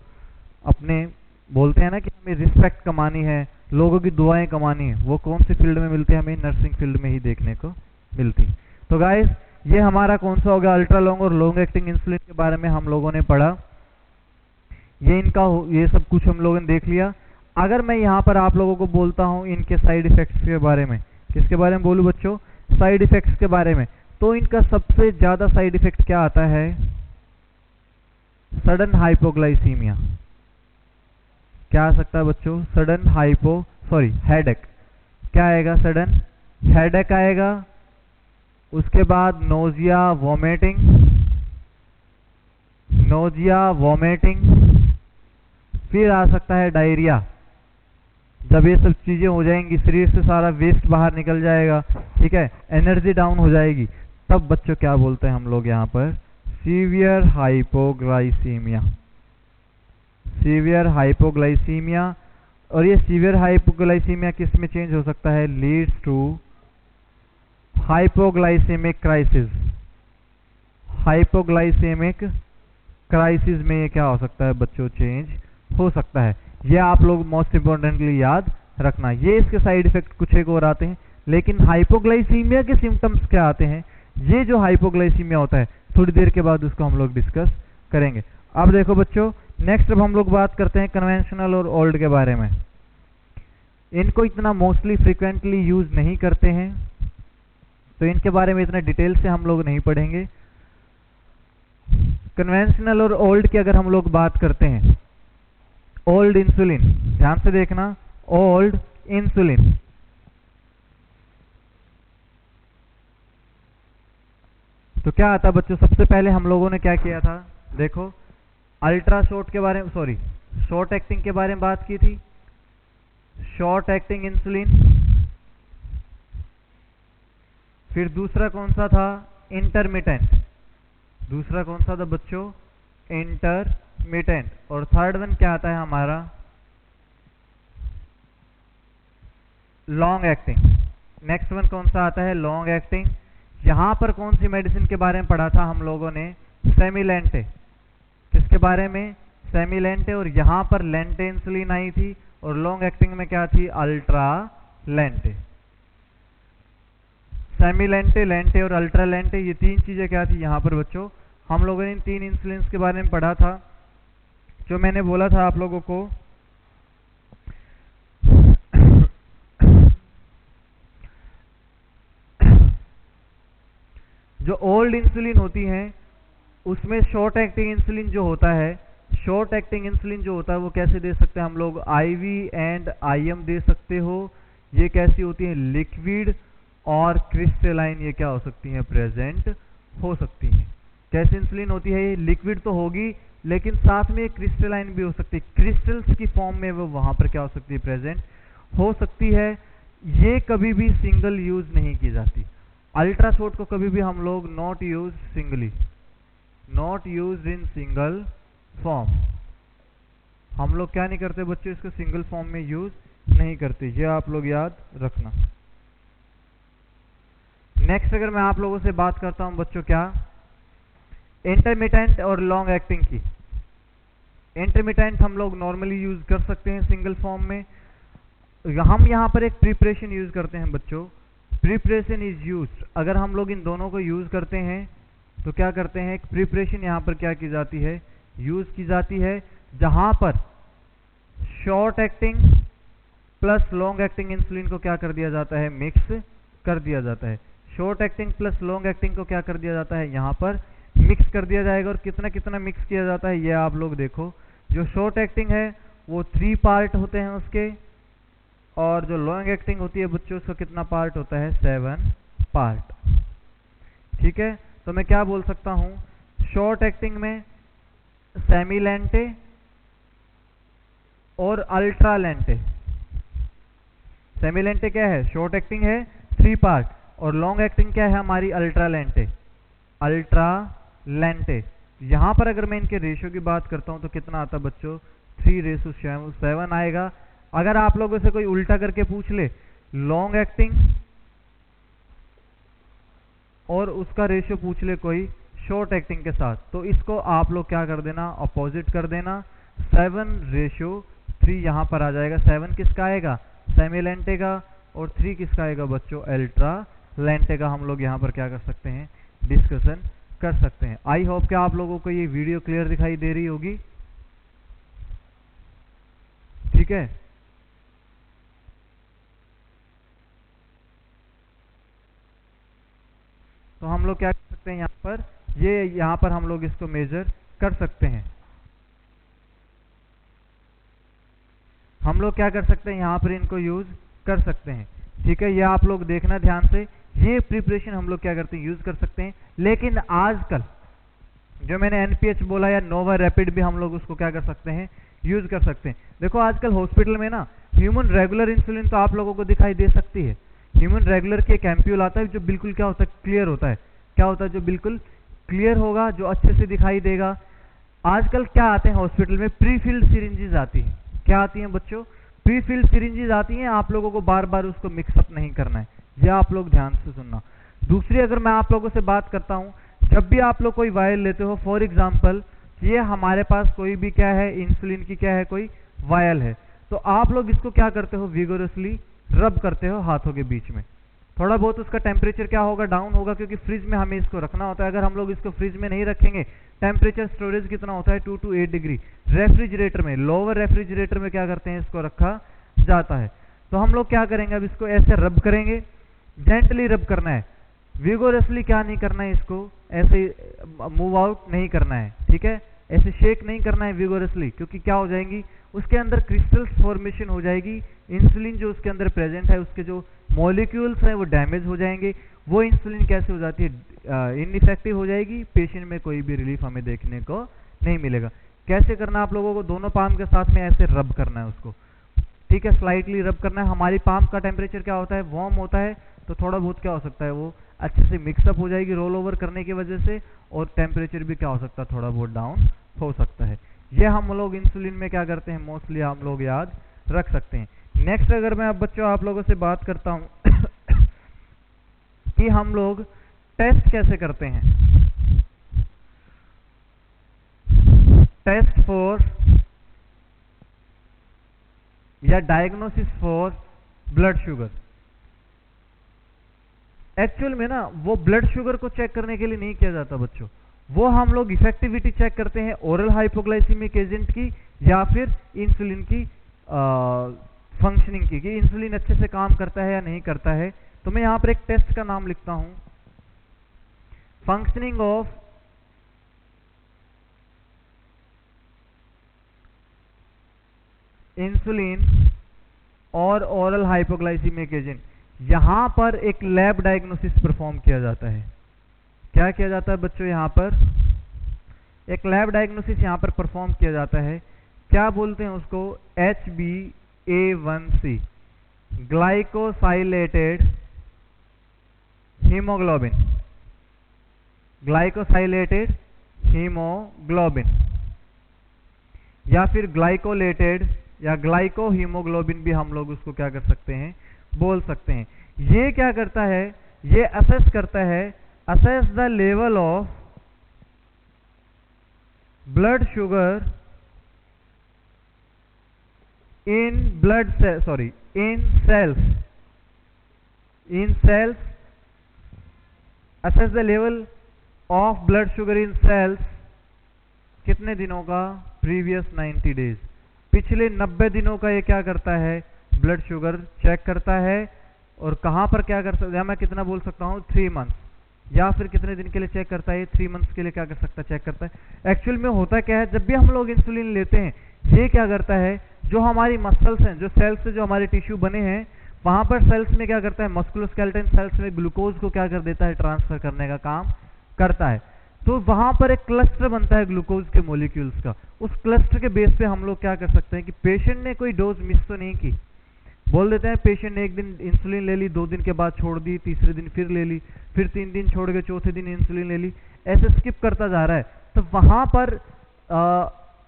अपने बोलते हैं ना कि हमें रिस्पेक्ट कमानी है, लोगों की दुआएं कमानी है। वो कौन सी फील्ड में मिलती है? हमें नर्सिंग फील्ड में ही देखने को मिलती है। तो गाइस, ये हमारा कौन सा हो गया? अल्ट्रा लॉन्ग और लॉन्ग एक्टिंग इंसुलिन के बारे में हम लोगों ने पढ़ा। ये सब कुछ हम लोगों ने देख लिया। अगर मैं यहाँ पर आप लोगों को बोलता हूँ इनके साइड इफेक्ट्स के बारे में, किसके बारे में बोलूं बच्चों? साइड इफेक्ट्स के बारे में। तो इनका सबसे ज्यादा साइड इफेक्ट क्या आता है? Sudden hypoglycaemia. क्या आ सकता है बच्चों? Sudden headache. क्या आएगा? सडन हेडेक आएगा। उसके बाद नोजिया वॉमिटिंग, फिर आ सकता है डायरिया। जब ये सब चीजें हो जाएंगी, शरीर से सारा वेस्ट बाहर निकल जाएगा, ठीक है, एनर्जी डाउन हो जाएगी, तब बच्चों क्या बोलते हैं हम लोग यहाँ पर? Severe hypoglycaemia. और ये सीवियर हाइपोग्लाइसीमिया किस में चेंज हो सकता है? लीड्स टू हाइपोग्लाइसेमिक क्राइसिस में ये क्या हो सकता है बच्चों? चेंज हो सकता है। ये आप लोग मोस्ट इंपॉर्टेंटली याद रखना। ये इसके साइड इफेक्ट कुछ एक और आते हैं, लेकिन हाइपोग्लाइसीमिया के सिम्टम्स क्या आते हैं, ये जो हाइपोग्लाइसीमिया होता है, थोड़ी देर के बाद उसको हम लोग डिस्कस करेंगे। अब देखो बच्चों, नेक्स्ट अब हम लोग बात करते हैं कन्वेंशनल और ओल्ड के बारे में। इनको इतना मोस्टली फ्रिक्वेंटली यूज नहीं करते हैं, तो इनके बारे में इतना डिटेल से हम लोग नहीं पढ़ेंगे। कन्वेंशनल और ओल्ड की अगर हम लोग बात करते हैं, ओल्ड इंसुलिन, ध्यान से देखना, ओल्ड इंसुलिन। तो क्या आता है बच्चों? सबसे पहले हम लोगों ने क्या किया था? देखो, अल्ट्रा शॉर्ट के बारे में, शॉर्ट एक्टिंग के बारे में बात की थी, शॉर्ट एक्टिंग इंसुलिन। फिर दूसरा कौन सा था? इंटरमिटेंट। दूसरा कौन सा था बच्चों? इंटरमिटेंट। और थर्ड वन क्या आता है हमारा? Long acting. नेक्स्ट वन कौन सा आता है? Long acting. यहां पर कौन सी मेडिसिन के बारे में पढ़ा था हम लोगों ने? सेमिलेंटे। किसके बारे में? सेमिलेंटे। और यहां पर लेंटे इंसुलिन आई थी, और लॉन्ग एक्टिंग में क्या थी? अल्ट्रा लेंटे। सेमिलेंटे, लेंटे और अल्ट्रा लेंटे, ये तीन चीजें क्या थी यहां पर बच्चों? हम लोगों ने इन तीन इंसुलिन के बारे में पढ़ा था, जो मैंने बोला था आप लोगों को। जो ओल्ड इंसुलिन होती हैं, उसमें शॉर्ट एक्टिंग इंसुलिन जो होता है, शॉर्ट एक्टिंग इंसुलिन जो होता है वो कैसे दे सकते हैं हम लोग? आईवी एंड आईएम दे सकते हो। ये कैसी होती है? लिक्विड और क्रिस्टलाइन, ये क्या हो सकती हैं? प्रेजेंट हो सकती हैं। कैसी इंसुलिन होती है ये? लिक्विड तो होगी, लेकिन साथ में क्रिस्टलाइन भी हो सकती है, क्रिस्टल्स की फॉर्म में वो वहां पर क्या हो सकती है? प्रेजेंट हो सकती है। ये कभी भी सिंगल यूज नहीं की जाती। अल्ट्रा शॉर्ट को कभी भी हम लोग not use in single form. हम लोग क्या नहीं करते बच्चों? इसको सिंगल फॉर्म में यूज नहीं करते, ये आप लोग याद रखना। नेक्स्ट अगर मैं आप लोगों से बात करता हूं बच्चों, क्या? इंटरमिटेंट और लॉन्ग एक्टिंग की। इंटरमिटेंट हम लोग नॉर्मली यूज कर सकते हैं सिंगल फॉर्म में। हम यहां पर एक प्रिपरेशन यूज करते हैं बच्चों, प्रिपरेशन इज यूज्ड। अगर हम लोग इन दोनों को यूज करते हैं तो क्या करते हैं? एक प्रिपरेशन यहां पर क्या की जाती है? यूज की जाती है, जहां पर short acting plus long acting insulin को क्या कर दिया जाता है? मिक्स कर दिया जाता है। Short acting plus long acting को क्या कर दिया जाता है? यहां पर मिक्स कर दिया जाएगा। और कितना कितना मिक्स किया जाता है ये आप लोग देखो। जो शॉर्ट एक्टिंग है वो 3 पार्ट होते हैं उसके, और जो लॉन्ग एक्टिंग होती है बच्चों उसका कितना पार्ट होता है? 7 पार्ट। ठीक है, तो मैं क्या बोल सकता हूं? शॉर्ट एक्टिंग में सेमिलेंटे और अल्ट्रा लेंटे। सेमिलेंटे क्या है? शॉर्ट एक्टिंग है, 3 पार्ट। और लॉन्ग एक्टिंग क्या है हमारी? अल्ट्रा लेंटे। यहां पर अगर मैं इनके रेशियो की बात करता हूं तो कितना आता है बच्चों? 3:7 आएगा। अगर आप लोगों से कोई उल्टा करके पूछ ले, लॉन्ग एक्टिंग और उसका रेशियो पूछ ले कोई शॉर्ट एक्टिंग के साथ, तो इसको आप लोग क्या कर देना? अपोजिट कर देना। 7:3 यहां पर आ जाएगा। 7 किसका आएगा? सेमिलेंटे का। और 3 किसका आएगा बच्चों? अल्ट्रा लेंटे का। हम लोग यहां पर क्या कर सकते हैं? डिस्कशन कर सकते हैं। आई होप कि आप लोगों को ये वीडियो क्लियर दिखाई दे रही होगी। ठीक है, तो हम लोग क्या कर सकते हैं? यहां पर हम लोग इसको मेजर कर सकते हैं। हम लोग क्या कर सकते हैं, यहाँ पर इनको यूज कर सकते हैं। ठीक है, ये आप लोग देखना ध्यान से, ये प्रिपरेशन हम लोग क्या करते हैं, यूज कर सकते हैं। लेकिन आजकल जो मैंने एनपीएच बोला या नोवा रैपिड भी हम लोग उसको क्या कर सकते हैं, यूज कर सकते हैं। देखो आजकल हॉस्पिटल में ना ह्यूमन रेगुलर इंसुलिन तो आप लोगों को दिखाई दे सकती है। ह्यूमन रेगुलर की एक एम्प्यूल आता है जो बिल्कुल क्या होता है, क्लियर होता है। क्या होता है, जो बिल्कुल क्लियर होगा, जो अच्छे से दिखाई देगा। आजकल क्या आते हैं हॉस्पिटल में, प्री फिल्ड सिरिंजेस आती हैं। क्या आती हैं बच्चों, प्री फिल्ड सिरिंजेस आती हैं। आप लोगों को बार बार उसको मिक्सअप नहीं करना है, ये आप लोग ध्यान से सुनना। दूसरी अगर मैं आप लोगों से बात करता हूं, जब भी आप लोग कोई वायल लेते हो, फॉर एग्जांपल ये हमारे पास कोई भी क्या है, इंसुलिन की क्या है, कोई वायल है, तो आप लोग इसको क्या करते हो, विगोरसली रब करते हो हाथों के बीच में। थोड़ा बहुत उसका टेम्परेचर क्या होगा, डाउन होगा, क्योंकि फ्रिज में हमें इसको रखना होता है। अगर हम लोग इसको फ्रिज में नहीं रखेंगे, टेम्परेचर स्टोरेज कितना होता है, 2 to 8 डिग्री। रेफ्रिजरेटर में, लोअर रेफ्रिजरेटर में क्या करते हैं, इसको रखा जाता है। तो हम लोग क्या करेंगे, अब इसको ऐसे रब करेंगे, जेंटली रब करना है, विगोरसली क्या नहीं करना है, इसको ऐसे मूव आउट नहीं करना है। ठीक है, ऐसे शेक नहीं करना है विगोरसली, क्योंकि क्या हो जाएंगी, उसके अंदर क्रिस्टल्स फॉर्मेशन हो जाएगी। इंसुलिन जो उसके अंदर प्रेजेंट है, उसके जो मॉलिक्यूल्स हैं वो डैमेज हो जाएंगे। वो इंसुलिन कैसे हो जाती है, इनइफेक्टिव हो जाएगी। पेशेंट में कोई भी रिलीफ हमें देखने को नहीं मिलेगा। कैसे करना है आप लोगों को, दोनों पाम के साथ में ऐसे रब करना है उसको। ठीक है, स्लाइटली रब करना है। हमारी पाम का टेम्परेचर क्या होता है, वार्म होता है, तो थोड़ा बहुत क्या हो सकता है, वो अच्छे से मिक्सअप हो जाएगी रोल ओवर करने की वजह से, और टेम्परेचर भी क्या हो सकता है, थोड़ा बहुत डाउन हो सकता है। ये हम लोग इंसुलिन में क्या करते हैं, मोस्टली हम लोग याद रख सकते हैं। नेक्स्ट अगर मैं अब बच्चों आप लोगों से बात करता हूं कि हम लोग टेस्ट कैसे करते हैं, टेस्ट फॉर या diagnosis for blood sugar. Actual में ना वो ब्लड शुगर को चेक करने के लिए नहीं किया जाता बच्चों, वो हम लोग इफेक्टिविटी चेक करते हैं ओरल हाइपोग्लाइसीमिक एजेंट की या फिर इंसुलिन की फंक्शनिंग की, कि इंसुलिन अच्छे से काम करता है या नहीं करता है। तो मैं यहां पर एक टेस्ट का नाम लिखता हूं, फंक्शनिंग ऑफ इंसुलिन और ओरल हाइपोग्लाइसीमिक एजेंट। यहां पर एक लैब डायग्नोसिस परफॉर्म किया जाता है। क्या किया जाता है बच्चों, यहां पर एक लैब डायग्नोसिस यहां पर परफॉर्म किया जाता है। क्या बोलते हैं उसको, HbA1c, glycosylated haemoglobin, glycosylated haemoglobin, या फिर ग्लाइकोलेटेड या ग्लाइको हीमोग्लोबिन भी हम लोग उसको क्या कर सकते हैं, बोल सकते हैं। ये क्या करता है, ये असेस करता है, assess the level of blood sugar in blood cell, sorry, in cells, assess the level of blood sugar in cells, कितने दिनों का, प्रीवियस 90 डेज, पिछले 90 दिनों का ये क्या करता है, ब्लड शुगर चेक करता है। और कहां पर क्या कर सकता है, मैं कितना बोल सकता हूं, 3 मंथ्स, या फिर कितने दिन के लिए चेक करता है, 3 मंथ्स के लिए क्या कर सकता है, चेक करता है। एक्चुअल में होता क्या है, जब भी हम लोग इंसुलिन लेते हैं, ये क्या करता है, जो हमारी मसल्स हैं, जो सेल्स से जो हमारे टिश्यू बने हैं, वहां पर सेल्स में क्या करता है, मस्कुलोस्केलेटन सेल्स में ग्लूकोज को क्या कर देता है, ट्रांसफर करने का काम करता है। तो वहां पर एक क्लस्टर बनता है ग्लूकोज के मॉलिक्यूल्स का। उस क्लस्टर के बेस पे हम लोग क्या कर सकते हैं कि पेशेंट ने कोई डोज मिस तो नहीं की, बोल देते हैं पेशेंट ने एक दिन इंसुलिन ले ली, 2 दिन के बाद छोड़ दी, तीसरे दिन फिर ले ली, फिर 3 दिन छोड़ के चौथे दिन इंसुलिन ले ली, ऐसे स्किप करता जा रहा है। तो वहां पर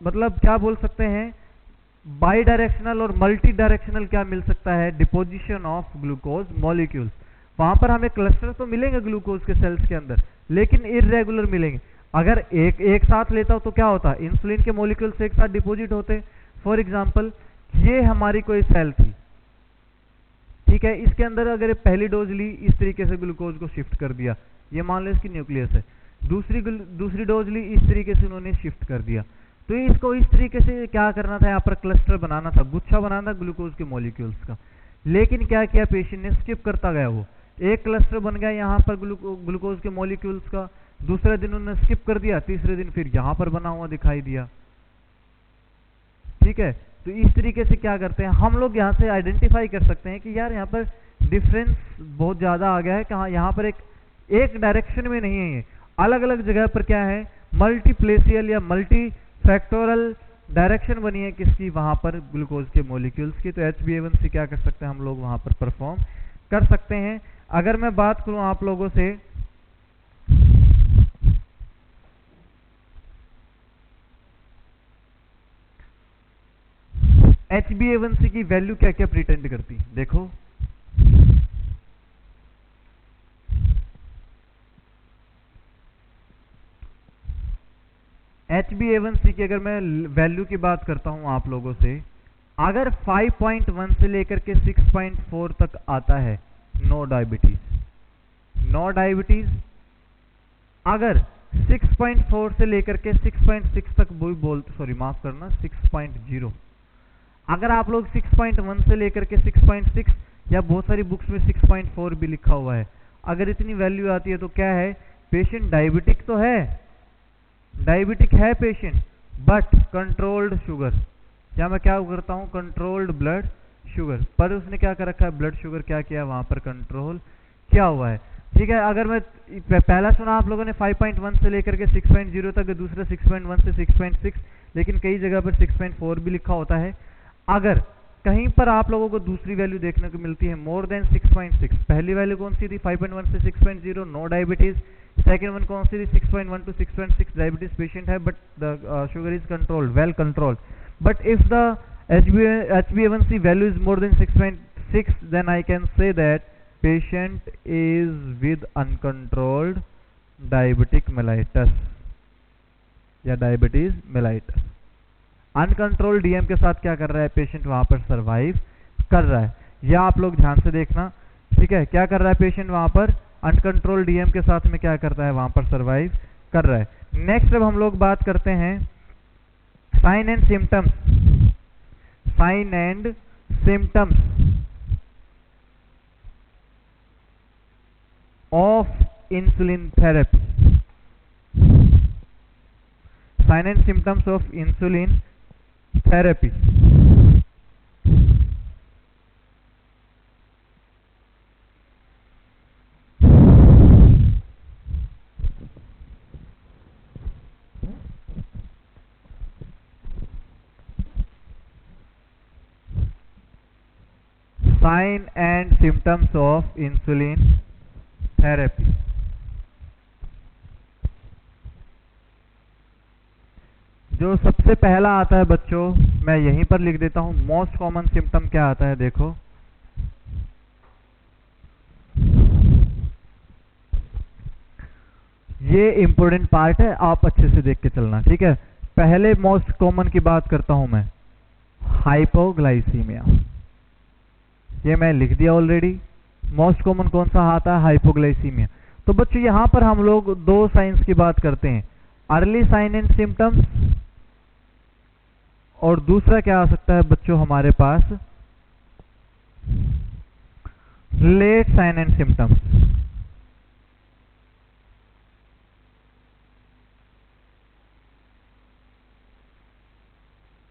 मतलब क्या बोल सकते हैं, बाई डायरेक्शनल और मल्टी डायरेक्शनल क्या मिल सकता है, डिपोजिशन ऑफ ग्लूकोज मॉलिक्यूल्स। वहां पर हमें क्लस्टर तो मिलेंगे ग्लूकोज के सेल्स के अंदर, लेकिन इरेगुलर मिलेंगे। अगर एक साथ लेता हो तो क्या होता, इंसुलिन के मॉलिक्यूल्स एक साथ डिपोजिट होते। फॉर एग्जांपल ये हमारी कोई सेल थी, ठीक है, इसके अंदर अगर पहली डोज ली, इस तरीके से ग्लूकोज को शिफ्ट कर दिया, ये मान लो इसकी न्यूक्लियस है। दूसरी डोज ली, इस तरीके से उन्होंने शिफ्ट कर दिया। तो इसको इस तरीके से क्या करना था, यहाँ पर क्लस्टर बनाना था, गुच्छा बनाना था ग्लूकोज के मॉलिक्यूल्स का। लेकिन क्या किया पेशेंट ने, स्किप करता गया, वो एक क्लस्टर बन गया यहाँ पर ग्लूकोज के मॉलिक्यूल्स का, दूसरे दिन उन्होंने स्किप कर दिया, तीसरे दिन फिर यहाँ पर बना हुआ दिखाई दिया। ठीक है, तो इस तरीके से क्या करते हैं हम लोग यहाँ से आइडेंटिफाई कर सकते हैं कि यार यहाँ पर डिफरेंस बहुत ज़्यादा आ गया है, कहाँ यहाँ पर एक डायरेक्शन में नहीं है, ये अलग अलग जगह पर क्या है मल्टीप्लेसियल या मल्टी फैक्टोरल डायरेक्शन बनी है किसकी, वहाँ पर ग्लूकोज के मॉलिक्यूल्स की। तो HbA1c क्या कर सकते हैं हम लोग वहाँ पर परफॉर्म कर सकते हैं। अगर मैं बात करूँ आप लोगों से HbA1c की वैल्यू क्या क्या प्रिटेंड करती, देखो HbA1c की अगर मैं वैल्यू की बात करता हूं आप लोगों से, अगर 5.1 से लेकर के 6.4 तक आता है नो डायबिटीज, नो डायबिटीज। अगर 6.4 से लेकर के 6.6 तक माफ करना 6.0, अगर आप लोग 6.1 से लेकर के 6.6 या बहुत सारी बुक्स में 6.4 भी लिखा हुआ है, अगर इतनी वैल्यू आती है तो क्या है, पेशेंट डायबिटिक तो है, डायबिटिक है पेशेंट, बट कंट्रोल्ड शुगर, या मैं क्या करता हूं कंट्रोल्ड ब्लड शुगर, पर उसने क्या कर रखा है ब्लड शुगर क्या किया वहां पर कंट्रोल किया हुआ है। ठीक है, अगर मैं पहला सुना आप लोगों ने 5.1 से लेकर के 6.0 तक, दूसरा 6.1 से 6.6, लेकिन कई जगह पर 6.4 भी लिखा होता है। अगर कहीं पर आप लोगों को दूसरी वैल्यू देखने को मिलती है मोर देन 6.6, पहली वैल्यू कौन सी थी 5.1 से 6.0 नो डायबिटीज, सेकेंड वन कौन सी थी 6.1 टू 6.6 डायबिटीज पेशेंट है but the sugar is controlled, well controlled. But if the HbA1c value is more than 6.6, then I can say that patient is with uncontrolled diabetic mellitus या diabetes mellitus। Uncontrolled DM के साथ क्या कर रहा है patient वहां पर survive कर रहा है, या आप लोग ध्यान से देखना। ठीक है, क्या कर रहा है पेशेंट वहां पर अनकंट्रोल्ड डीएम के साथ में क्या करता है वहां पर सरवाइव कर रहा है। नेक्स्ट अब हम लोग बात करते हैं sign and symptoms, sign and symptoms of insulin therapy, sign and symptoms of insulin therapy. Sign and symptoms of insulin therapy। जो सबसे पहला आता है बच्चों, मैं यहीं पर लिख देता हूं, मोस्ट कॉमन सिम्टम क्या आता है देखो, ये इंपॉर्टेंट पार्ट है, आप अच्छे से देख के चलना। ठीक है, पहले मोस्ट कॉमन की बात करता हूं मैं, हाइपोग्लाइसीमिया, ये मैं लिख दिया ऑलरेडी। मोस्ट कॉमन कौन सा आता है हाइपोग्लाइसीमिया। तो बच्चों यहां पर हम लोग दो साइंस की बात करते हैं, अर्ली साइन एंड सिम्टम्स, और दूसरा क्या आ सकता है बच्चों हमारे पास लेट साइन एंड सिम्टम्स।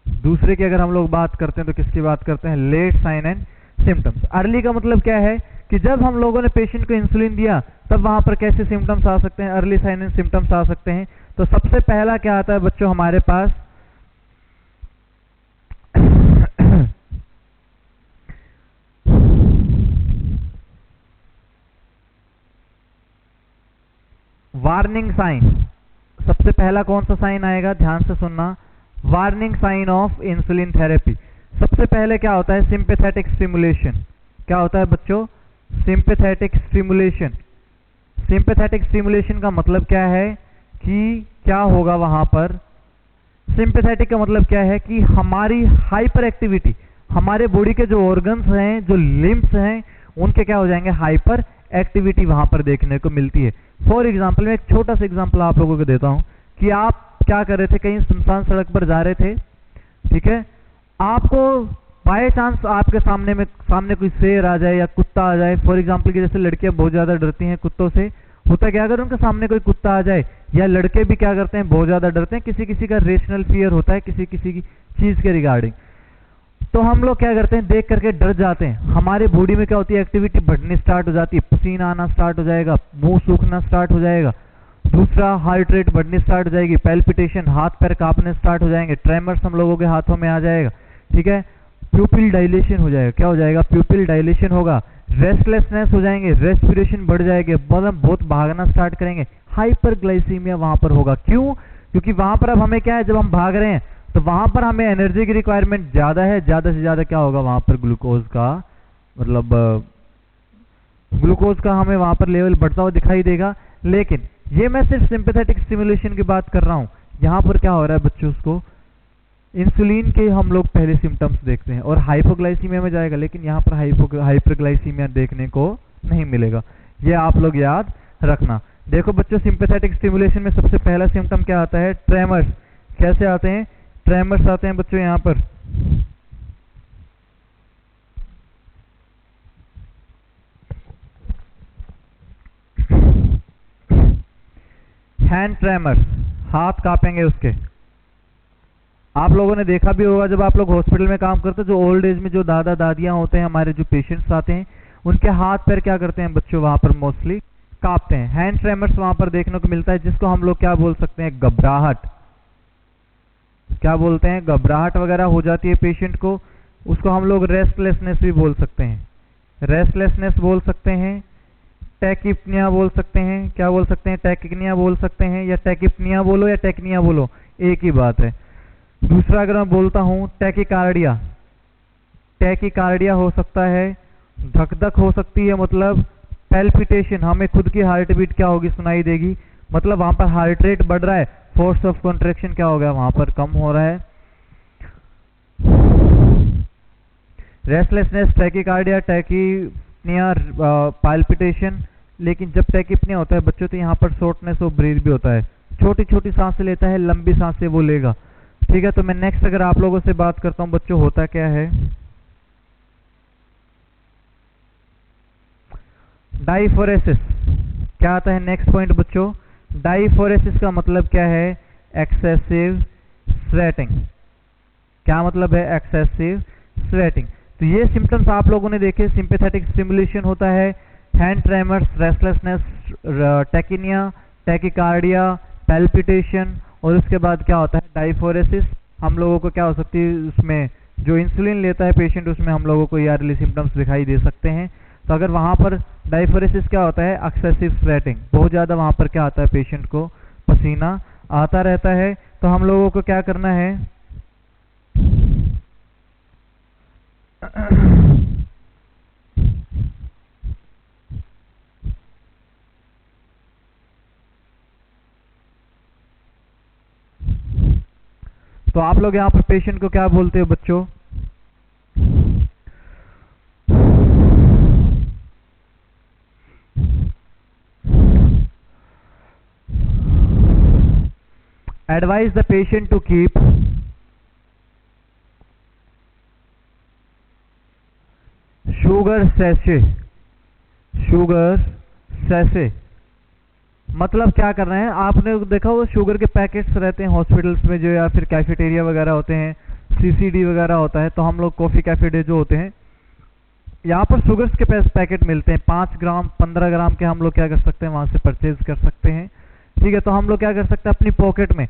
दूसरे की अगर हम लोग बात करते हैं तो किसकी बात करते हैं, late sign and symptoms. Early का मतलब क्या है कि जब हम लोगों ने पेशेंट को इंसुलिन दिया तब वहां पर कैसे सिम्टम्स आ सकते हैं, अर्ली साइन एंड सिम्टम्स आ सकते हैं। तो सबसे पहला क्या आता है बच्चों हमारे पास, वार्निंग साइन। सबसे पहला कौन सा साइन आएगा, ध्यान से सुनना, warning sign of insulin therapy. सबसे पहले क्या होता है, सिंपैथेटिक स्टिमुलेशन। क्या होता है बच्चों, सिंपैथेटिक स्टिमुलेशन। सिंपैथेटिक स्टिमुलेशन का मतलब क्या है कि क्या होगा वहां पर, सिंपैथेटिक का मतलब क्या है कि हमारी हाइपर एक्टिविटी, हमारे बॉडी के जो ऑर्गन्स हैं, जो लिम्ब्स हैं, उनके क्या हो जाएंगे, हाइपर एक्टिविटी वहां पर देखने को मिलती है। फॉर एग्जाम्पल, मैं एक छोटा सा एग्जाम्पल आप लोगों को देता हूं कि आप क्या कर रहे थे, कहीं सुनसान सड़क पर जा रहे थे, ठीक है, आपको बाय चांस आपके सामने कोई शेर आ जाए या कुत्ता आ जाए। फॉर एग्जाम्पल कि जैसे लड़कियां बहुत ज्यादा डरती हैं कुत्तों से, होता क्या अगर उनके सामने कोई कुत्ता आ जाए, या लड़के भी क्या करते हैं बहुत ज्यादा डरते हैं, किसी किसी का रेशनल फियर होता है किसी किसी की चीज के रिगार्डिंग। तो हम लोग क्या करते हैं, देख करके डर जाते हैं। हमारे बॉडी में क्या होती है, एक्टिविटी बढ़नी स्टार्ट हो जाती है, पसीना आना स्टार्ट हो जाएगा, मुंह सूखना स्टार्ट हो जाएगा। दूसरा, हार्ट रेट बढ़नी स्टार्ट हो जाएगी, पैल्पिटेशन, हाथ पैर कांपने स्टार्ट हो जाएंगे, ट्रेमर्स हम लोगों के हाथों में आ जाएगा, ठीक है। प्यूपिल डायलेशन हो जाएगा, क्या हो जाएगा, प्यूपिल डायलेशन होगा। रेस्टलेसनेस हो जाएंगे, रेस्पिरेशन बढ़ जाएगी, मतलब बहुत भागना स्टार्ट करेंगे। हाइपरग्लाइसीमिया वहां पर होगा। क्यों? क्योंकि वहां पर अब हमें क्या है, जब हम भाग रहे हैं तो वहां पर हमें एनर्जी की रिक्वायरमेंट ज्यादा है, ज्यादा से ज्यादा क्या होगा वहां पर, ग्लूकोज का, मतलब ग्लूकोज का हमें वहां पर लेवल बढ़ता हुआ दिखाई देगा। लेकिन ये मैं सिर्फ सिंपैथेटिक स्टिमुलेशन की बात कर रहा हूं। यहां पर क्या हो रहा है बच्चों, उसको इंसुलिन के हम लोग पहले सिम्टम्स देखते हैं और हाइपोग्लाइसीमिया में जाएगा, लेकिन यहाँ पर हाइपरग्लाइसीमिया देखने को नहीं मिलेगा। ये आप लोग याद रखना। देखो बच्चों, सिंपैथेटिक स्टिमुलेशन में सबसे पहला सिम्टम क्या आता है, ट्रेमर्स। कैसे आते हैं, ट्रेमर्स आते हैं बच्चों यहाँ पर। हैंड ट्रेमर्स, हाथ कांपेंगे उसके। आप लोगों ने देखा भी होगा जब आप लोग हॉस्पिटल में काम करते हैं, जो ओल्ड एज में जो दादा दादियां होते हैं, हमारे जो पेशेंट्स आते हैं, उनके हाथ पैर क्या करते हैं बच्चों, वहां पर मोस्टली कांपते हैं। हैंड ट्रेमर्स वहां पर देखने को मिलता है, जिसको हम लोग क्या बोल सकते हैं, घबराहट। क्या बोलते हैं, घबराहट वगैरह हो जाती है पेशेंट को। उसको हम लोग रेस्टलेसनेस भी बोल सकते हैं, रेस्टलेसनेस बोल सकते हैं, टैकिपनिया बोल सकते हैं। क्या बोल सकते हैं, टैकिपनिया बोल सकते हैं, या टैकिपनिया बोलो या टेक्निया बोलो, एक ही बात है। दूसरा अगर मैं बोलता हूं टैकिकार्डिया, टैकिकार्डिया हो सकता है, धक धक हो सकती है, मतलब पैल्पिटेशन, हमें खुद की हार्ट बीट क्या होगी, सुनाई देगी, मतलब वहां पर हार्ट रेट बढ़ रहा है, फोर्स ऑफ कॉन्ट्रैक्शन क्या हो गया वहां पर, कम हो रहा है। Restlessness, tachycardia, tachypnoea, palpitation. लेकिन जब टैकिपनिया होता है बच्चों तो यहाँ पर शॉर्टनेस ऑफ ब्रीथ भी होता है, छोटी छोटी सांसें लेता है, लंबी सांसें वो लेगा, ठीक है। तो मैं नेक्स्ट अगर आप लोगों से बात करता हूं बच्चों, होता क्या है, डाइफोरेसिस। क्या आता है नेक्स्ट पॉइंट बच्चों, डाइफोरेसिस का मतलब क्या है, एक्सेसिव स्वेटिंग। क्या मतलब है, एक्सेसिव स्वेटिंग। तो ये सिम्टम्स आप लोगों ने देखे, सिंपैथेटिक स्टिमुलेशन होता है, hand tremors, restlessness, tachypnoea, tachycardia, palpitation, और उसके बाद क्या होता है, डाइफोरेसिस। हम लोगों को क्या हो सकती है, उसमें जो इंसुलिन लेता है पेशेंट, उसमें हम लोगों को ये अर्ली सिम्टम्स दिखाई दे सकते हैं। तो अगर वहां पर डाइफोरेसिस क्या होता है, एक्सेसिव स्वेटिंग, बहुत ज्यादा वहां पर क्या आता है, पेशेंट को पसीना आता रहता है। तो हम लोगों को क्या करना है, तो आप लोग यहाँ पर पेशेंट को क्या बोलते हो बच्चों, advise the patient to keep sugar sachet, sugar sachet। मतलब क्या कर रहे हैं, आपने देखा वो शुगर के पैकेट्स रहते हैं हॉस्पिटल्स में जो, या फिर कैफेटेरिया वगैरह होते हैं, सीसीडी वगैरह होता है, तो हम लोग कॉफी कैफे जो होते हैं, यहाँ पर शुगर्स के पैकेट मिलते हैं, 5 ग्राम 15 ग्राम के हम लोग क्या कर सकते हैं, वहां से परचेज कर सकते हैं, ठीक है। तो हम लोग क्या कर सकते हैं, अपनी पॉकेट में